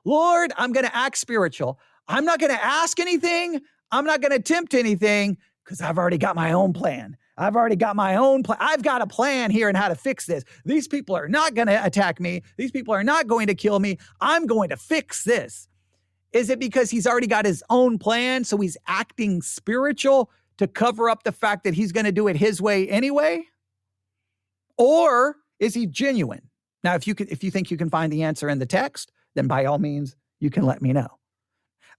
[SPEAKER 1] Lord, I'm going to act spiritual. I'm not going to ask anything. I'm not going to tempt anything because I've already got my own plan. I've got a plan here on how to fix this. These people are not going to attack me. These people are not going to kill me. I'm going to fix this. Is it because he's already got his own plan, so he's acting spiritual to cover up the fact that he's going to do it his way anyway? Or is he genuine? Now, if you think you can find the answer in the text, then by all means, you can let me know.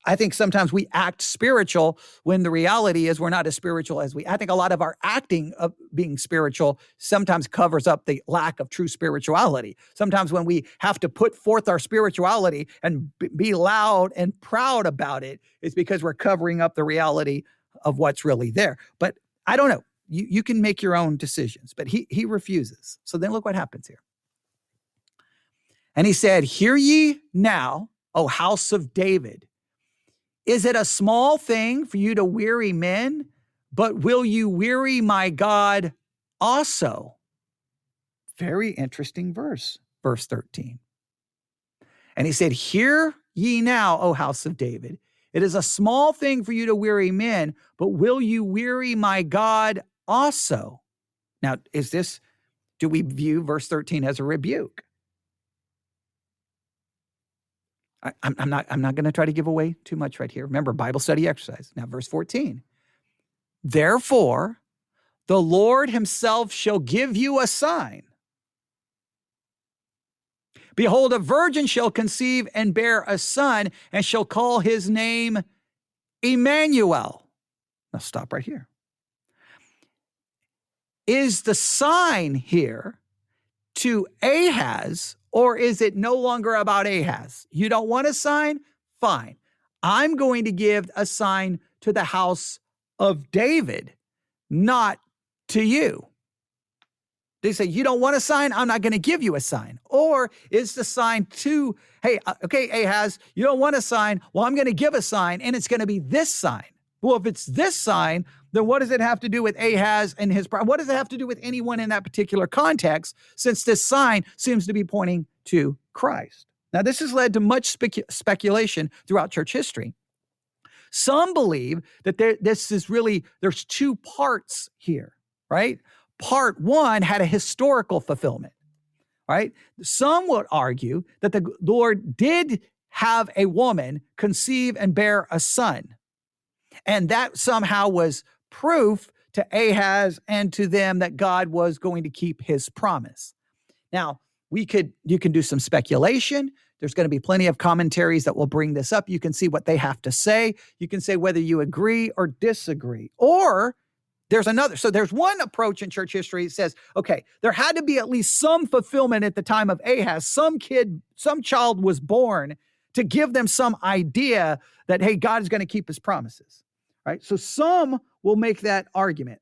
[SPEAKER 1] I think sometimes we act spiritual when the reality is we're not as spiritual as I think a lot of our acting of being spiritual sometimes covers up the lack of true spirituality. Sometimes when we have to put forth our spirituality and be loud and proud about it, it's because we're covering up the reality of what's really there. But I don't know. You can make your own decisions, but he refuses. So then look what happens here. And he said, hear ye now, O house of David. Is it a small thing for you to weary men? But will you weary my God also? Very interesting verse 13. And he said, hear ye now, O house of David. It is a small thing for you to weary men, but will you weary my God also? Now, do we view verse 13 as a rebuke? I'm not going to try to give away too much right here. Remember, Bible study exercise. Now, verse 14. Therefore, the Lord himself shall give you a sign. Behold, a virgin shall conceive and bear a son, and shall call his name Emmanuel. Now, stop right here. Is the sign here to Ahaz, or is it no longer about Ahaz? You don't want a sign? Fine. I'm going to give a sign to the house of David, not to you. They say, you don't want a sign? I'm not going to give you a sign. Or is the sign to, hey, okay, Ahaz, you don't want a sign? Well, I'm going to give a sign, and it's going to be this sign. Well, if it's this sign, then what does it have to do with Ahaz and his problem? What does it have to do with anyone in that particular context, since this sign seems to be pointing to Christ? Now, this has led to much speculation throughout church history. Some believe that there's two parts here, right? Part one had a historical fulfillment, right? Some would argue that the Lord did have a woman conceive and bear a son, and that somehow was proof to Ahaz and to them that God was going to keep his promise. Now, you can do some speculation. There's going to be plenty of commentaries that will bring this up. You can see what they have to say. You can say whether you agree or disagree. Or there's another. So there's one approach in church history that says, okay, there had to be at least some fulfillment at the time of Ahaz. Some child was born to give them some idea that, hey, God is going to keep his promises, right? So some will make that argument.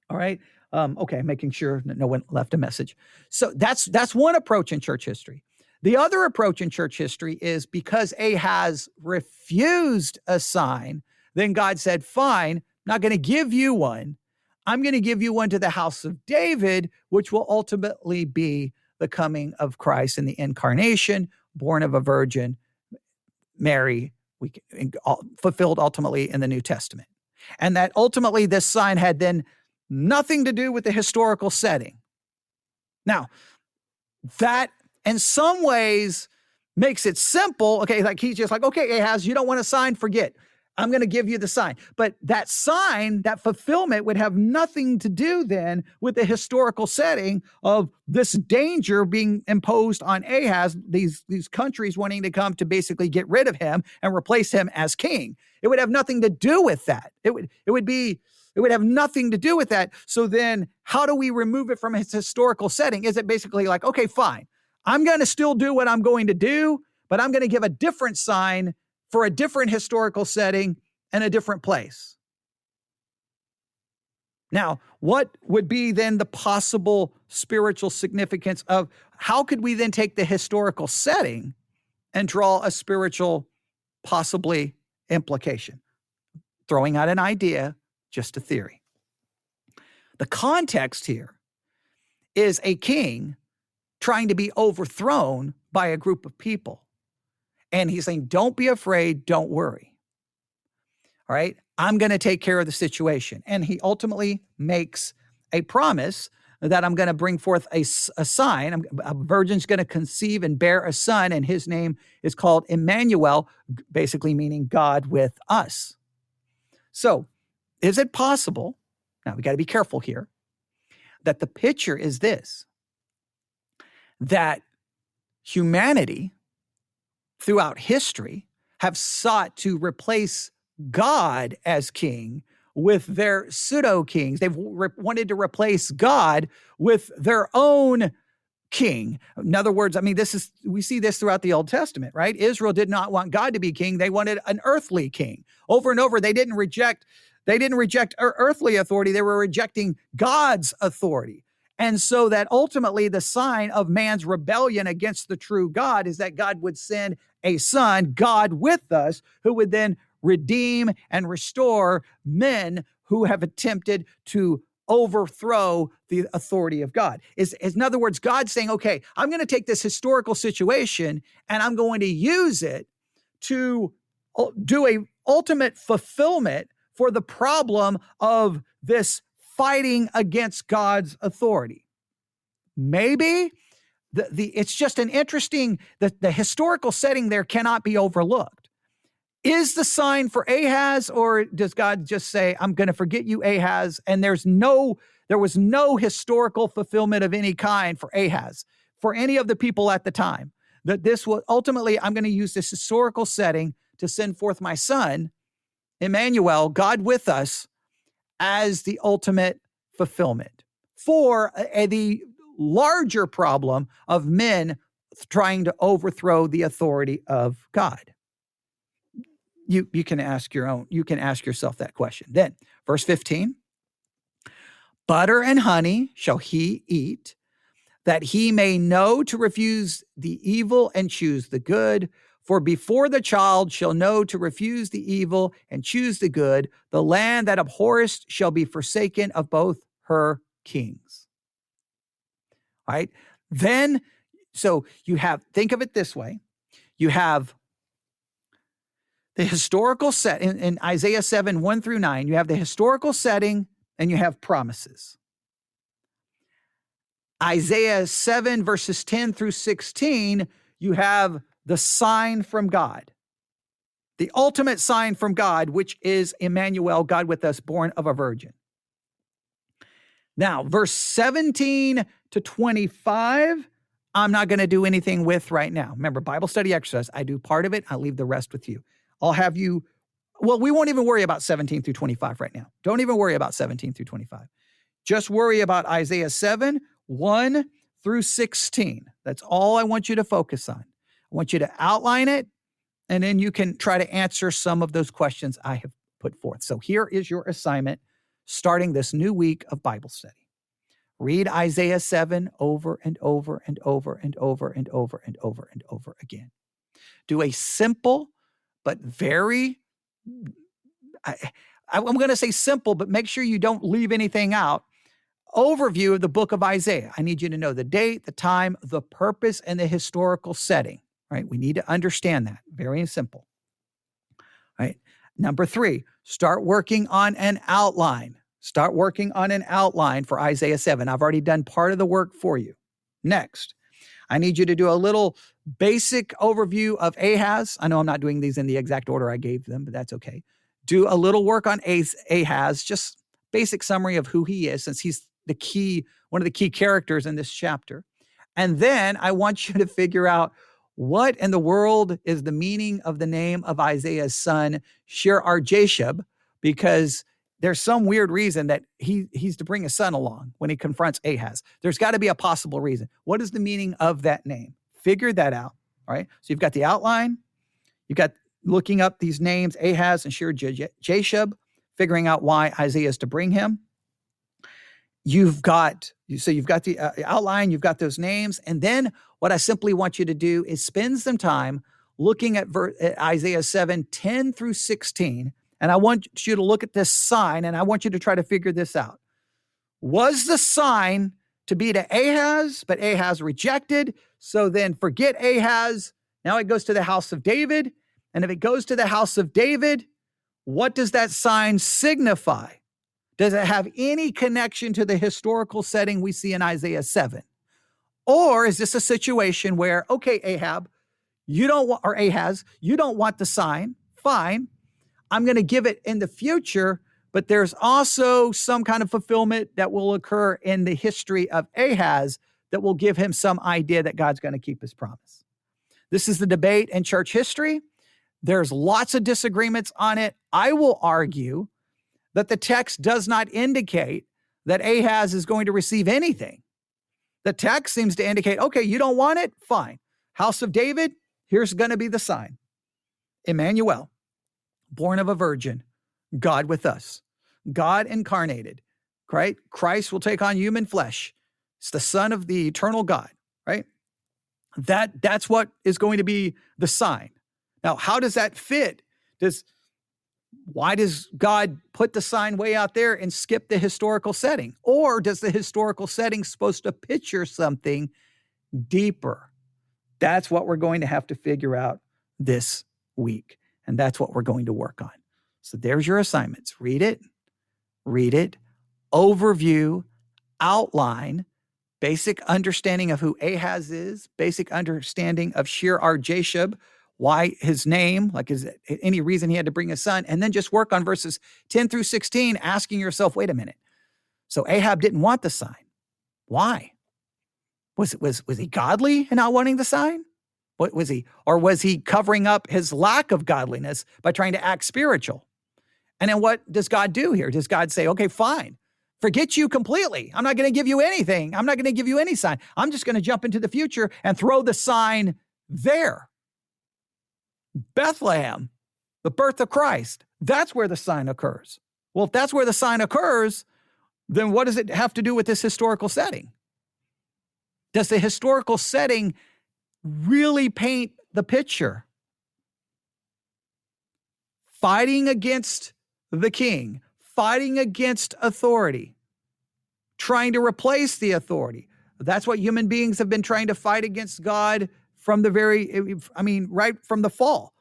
[SPEAKER 1] All right. Okay, making sure that no one left a message. So that's one approach in church history. The other approach in church history is because Ahaz refused a sign, then God said, fine, I'm not going to give you one. I'm going to give you one to the house of David, which will ultimately be the coming of Christ in the incarnation, born of a virgin, Mary, fulfilled ultimately in the New Testament. And that ultimately this sign had then nothing to do with the historical setting. Now, that in some ways makes it simple. Okay, like he's just like, okay, Ahaz, you don't want a sign? Forget. I'm going to give you the sign. But that sign, that fulfillment would have nothing to do then with the historical setting of this danger being imposed on Ahaz, these countries wanting to come to basically get rid of him and replace him as king. It would have nothing to do with that. It would have nothing to do with that. So then how do we remove it from its historical setting? Is it basically like, okay, fine, I'm going to still do what I'm going to do, but I'm going to give a different sign for a different historical setting and a different place? Now, what would be then the possible spiritual significance of how could we then take the historical setting and draw a spiritual possibly implication? Throwing out an idea, just a theory. The context here is a king trying to be overthrown by a group of people. And he's saying, don't be afraid, don't worry. All right, I'm going to take care of the situation. And he ultimately makes a promise that I'm going to bring forth a sign. A virgin's going to conceive and bear a son, and his name is called Emmanuel, basically meaning God with us. So is it possible, now we got to be careful here, that the picture is this, that humanity throughout history have sought to replace God as king with their pseudo-kings. They've wanted to replace God with their own king. In other words, I mean, we see this throughout the Old Testament, right? Israel did not want God to be king. They wanted an earthly king. Over and over, they didn't reject earthly authority. They were rejecting God's authority. And so that ultimately the sign of man's rebellion against the true God is that God would send a son, God with us, who would then redeem and restore men who have attempted to overthrow the authority of God. Is in other words, God saying, okay, I'm going to take this historical situation and I'm going to use it to do a ultimate fulfillment for the problem of this fighting against God's authority. Maybe it's just an interesting, the historical setting there cannot be overlooked. Is the sign for Ahaz, or does God just say, I'm going to forget you, Ahaz? And there was no historical fulfillment of any kind for Ahaz, for any of the people at the time. That this will ultimately, I'm going to use this historical setting to send forth my son, Emmanuel, God with us, as the ultimate fulfillment for the larger problem of men trying to overthrow the authority of God. You can ask yourself that question. Then, verse 15, butter and honey shall he eat, that he may know to refuse the evil and choose the good. For before the child shall know to refuse the evil and choose the good, the land that abhorrest shall be forsaken of both her kings. All right? Then, so think of it this way. You have the historical set in Isaiah 7, 1 through 9, you have the historical setting and you have promises. Isaiah 7, verses 10 through 16, you have the sign from God, the ultimate sign from God, which is Emmanuel, God with us, born of a virgin. Now, verse 17 to 25, I'm not going to do anything with right now. Remember, Bible study exercise, I do part of it, I leave the rest with you. I'll have you, we won't even worry about 17 through 25 right now. Don't even worry about 17 through 25. Just worry about Isaiah 7, 1 through 16. That's all I want you to focus on. I want you to outline it, and then you can try to answer some of those questions I have put forth. So here is your assignment starting this new week of Bible study. Read Isaiah 7 over and over and over and over and over and over and over again. Do a simple but very, I'm going to say simple, but make sure you don't leave anything out, overview of the book of Isaiah. I need you to know the date, the time, the purpose, and the historical setting, right? We need to understand that. Very simple, right? Number 3, start working on an outline. Start working on an outline for Isaiah 7. I've already done part of the work for you. Next, I need you to do a little basic overview of Ahaz. I know I'm not doing these in the exact order I gave them, but that's okay. Do a little work on Ahaz, just basic summary of who he is, since he's one of the key characters in this chapter. And then I want you to figure out what in the world is the meaning of the name of Isaiah's son, Shear-Jashub, because there's some weird reason that he's to bring a son along when he confronts Ahaz. There's got to be a possible reason. What is the meaning of that name? Figure that out, all right? So you've got the outline. You've got looking up these names, Ahaz and Shear-Jashub, figuring out why Isaiah is to bring him. You've got the outline, you've got those names. And then what I simply want you to do is spend some time looking at Isaiah 7, 10 through 16. And I want you to look at this sign, and I want you to try to figure this out. Was the sign to be to Ahaz, but Ahaz rejected? So then forget Ahaz. Now it goes to the house of David. And if it goes to the house of David, what does that sign signify? Does it have any connection to the historical setting we see in Isaiah 7? Or is this a situation where, okay, Ahaz, you don't want the sign. Fine. I'm going to give it in the future, but there's also some kind of fulfillment that will occur in the history of Ahaz that will give him some idea that God's going to keep his promise. This is the debate in church history. There's lots of disagreements on it. I will argue that the text does not indicate that Ahaz is going to receive anything. The text seems to indicate, okay, you don't want it? Fine. House of David, here's going to be the sign. Emmanuel, born of a virgin, God with us, God incarnated, right? Christ will take on human flesh, It's the Son of the eternal God, right? That's what is going to be the sign. Now, how does that fit? Why does God put the sign way out there and skip the historical setting? Or does the historical setting supposed to picture something deeper? That's what we're going to have to figure out this week. And that's what we're going to work on. So there's your assignments. Read it, overview, outline, basic understanding of who Ahaz is, basic understanding of Shear-Jashub, why his name, like is any reason he had to bring his son, and then just work on verses 10 through 16, asking yourself, wait a minute. So Ahab didn't want the sign. Why? Was he godly in not wanting the sign? What was he? Or was he covering up his lack of godliness by trying to act spiritual? And then what does God do here? Does God say, okay, fine, forget you completely. I'm not going to give you anything. I'm not going to give you any sign. I'm just going to jump into the future and throw the sign there. Bethlehem, the birth of Christ. That's where the sign occurs. Well, if that's where the sign occurs, then what does it have to do with this historical setting? Does the historical setting really paint the picture? Fighting against the king, fighting against authority, trying to replace the authority. That's what human beings have been trying to fight against God from right from the fall.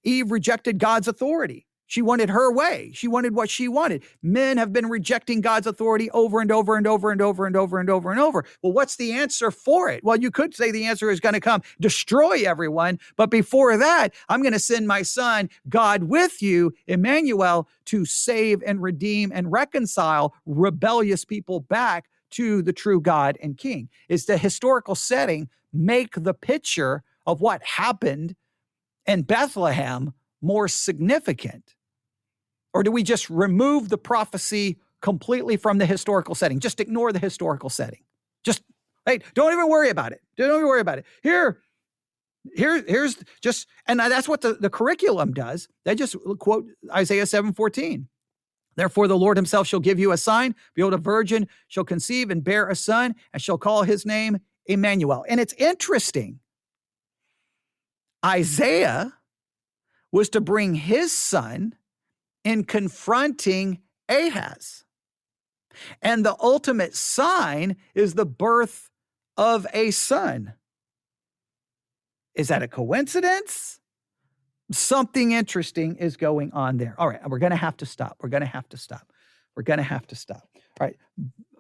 [SPEAKER 1] Eve rejected God's authority. She wanted her way. She wanted what she wanted. Men have been rejecting God's authority over and over and over and over and over and over and over. Well, what's the answer for it? Well, you could say the answer is going to come, destroy everyone. But before that, I'm going to send my son, God with you, Emmanuel, to save and redeem and reconcile rebellious people back to the true God and King. Is the historical setting make the picture of what happened in Bethlehem more significant? Or do we just remove the prophecy completely from the historical setting? Just ignore the historical setting. Don't even worry about it. Don't even worry about it. Here's just, and that's what the curriculum does. They just quote Isaiah 7:14. Therefore, the Lord himself shall give you a sign. Behold, a virgin shall conceive and bear a son, and shall call his name Emmanuel. And it's interesting. Isaiah was to bring his son in confronting Ahaz. And the ultimate sign is the birth of a son. Is that a coincidence? Something interesting is going on there. All right, we're going to have to stop. All right,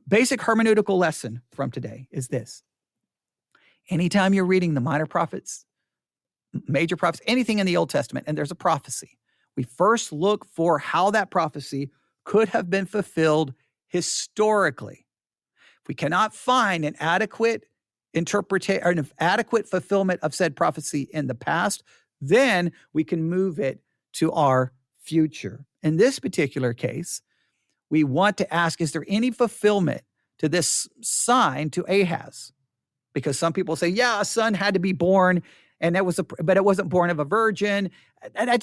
[SPEAKER 1] basic hermeneutical lesson from today is this. Anytime you're reading the minor prophets, major prophets, anything in the Old Testament, and there's a prophecy, we first look for how that prophecy could have been fulfilled historically. If we cannot find an adequate interpretation or an adequate fulfillment of said prophecy in the past, then we can move it to our future. In this particular case, we want to ask, is there any fulfillment to this sign to Ahaz? Because some people say, yeah, a son had to be born, and but it wasn't born of a virgin. And I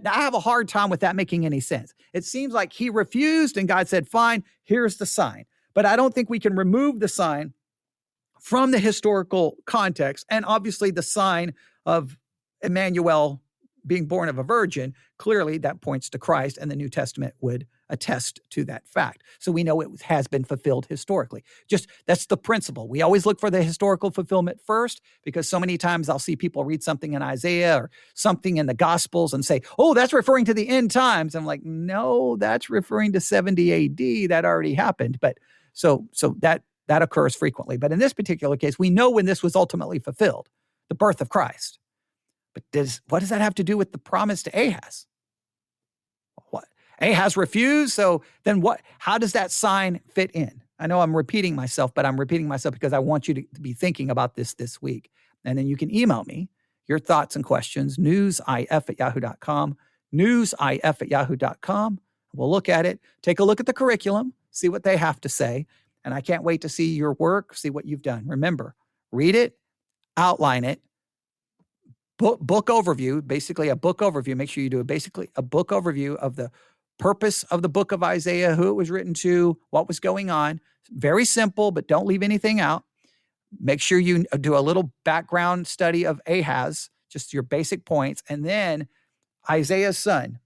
[SPEAKER 1] have a hard time with that making any sense. It seems like he refused, and God said, fine, here's the sign. But I don't think we can remove the sign from the historical context. And obviously the sign of Emmanuel being born of a virgin, clearly that points to Christ, and the New Testament would attest to that fact. So we know it has been fulfilled historically. That's the principle. We always look for the historical fulfillment first, because so many times I'll see people read something in Isaiah or something in the Gospels and say, oh, that's referring to the end times. I'm like, no, that's referring to 70 AD. That already happened. But so that occurs frequently. But in this particular case, we know when this was ultimately fulfilled, the birth of Christ. But what does that have to do with the promise to Ahaz? What? Ahaz refused, so then what? How does that sign fit in? I know I'm repeating myself, but I'm repeating myself because I want you to be thinking about this week. And then you can email me your thoughts and questions, newsif@yahoo.com, newsif@yahoo.com. We'll look at it, take a look at the curriculum, see what they have to say. And I can't wait to see your work, see what you've done. Remember, read it, outline it, book overview, basically a book overview. Make sure you do basically a book overview of the purpose of the book of Isaiah, who it was written to, what was going on. Very simple, but don't leave anything out. Make sure you do a little background study of Ahaz, just your basic points, and then Isaiah's son.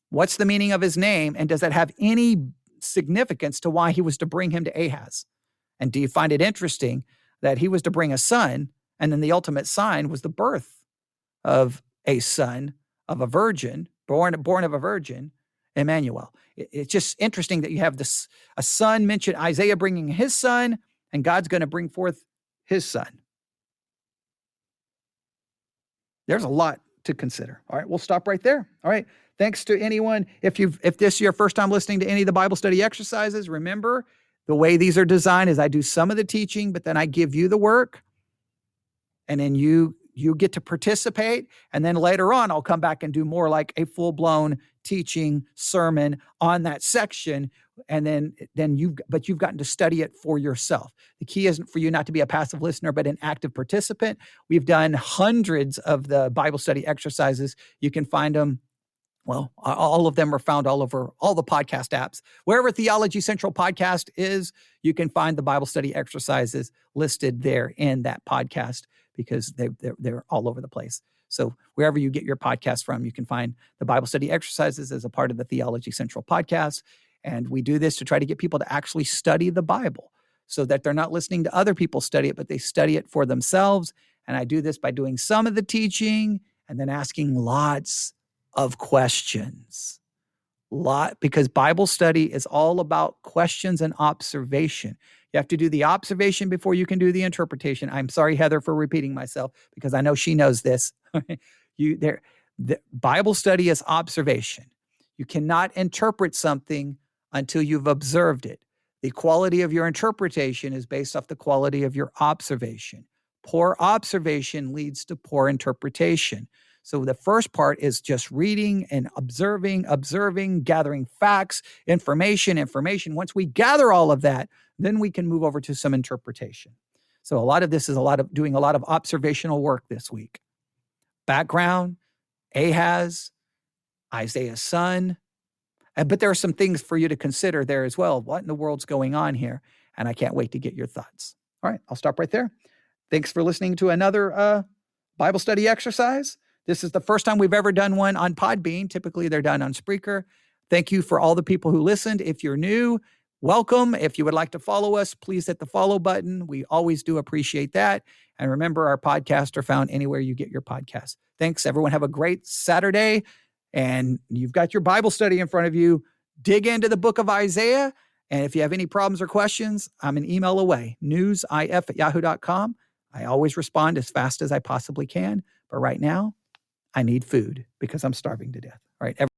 [SPEAKER 1] What's the meaning of his name, and does that have any significance to why he was to bring him to Ahaz? And do you find it interesting that he was to bring a son, and then the ultimate sign was the birth of a son of a virgin, born of a virgin, Emmanuel. It's just interesting that you have this a son mentioned, Isaiah bringing his son, and God's going to bring forth his son. There's a lot to consider. All right, we'll stop right there. All right. Thanks to anyone. If this is your first time listening to any of the Bible study exercises, remember the way these are designed is I do some of the teaching, but then I give you the work, and then you get to participate. And then later on, I'll come back and do more like a full-blown teaching sermon on that section. And then you've gotten to study it for yourself. The key isn't for you not to be a passive listener, but an active participant. We've done hundreds of the Bible study exercises. You can find them. Well, all of them are found all over all the podcast apps. Wherever Theology Central podcast is, you can find the Bible study exercises listed there in that podcast because they're all over the place. So wherever you get your podcast from, you can find the Bible study exercises as a part of the Theology Central podcast. And we do this to try to get people to actually study the Bible so that they're not listening to other people study it, but they study it for themselves. And I do this by doing some of the teaching and then asking lots of questions. Because Bible study is all about questions and observation. You have to do the observation before you can do the interpretation. I'm sorry, Heather, for repeating myself because I know she knows this. The Bible study is observation. You cannot interpret something until you've observed it. The quality of your interpretation is based off the quality of your observation. Poor observation leads to poor interpretation. So the first part is just reading and observing, gathering facts, information. Once we gather all of that, then we can move over to some interpretation. So a lot of this is doing a lot of observational work this week. Background, Ahaz, Isaiah's son. But there are some things for you to consider there as well. What in the world's going on here? And I can't wait to get your thoughts. All right, I'll stop right there. Thanks for listening to another Bible study exercise. This is the first time we've ever done one on Podbean. Typically, they're done on Spreaker. Thank you for all the people who listened. If you're new, welcome. If you would like to follow us, please hit the follow button. We always do appreciate that. And remember, our podcasts are found anywhere you get your podcasts. Thanks, everyone. Have a great Saturday. And you've got your Bible study in front of you. Dig into the book of Isaiah. And if you have any problems or questions, I'm an email away, newsif@yahoo.com. I always respond as fast as I possibly can. But right now, I need food because I'm starving to death. All right.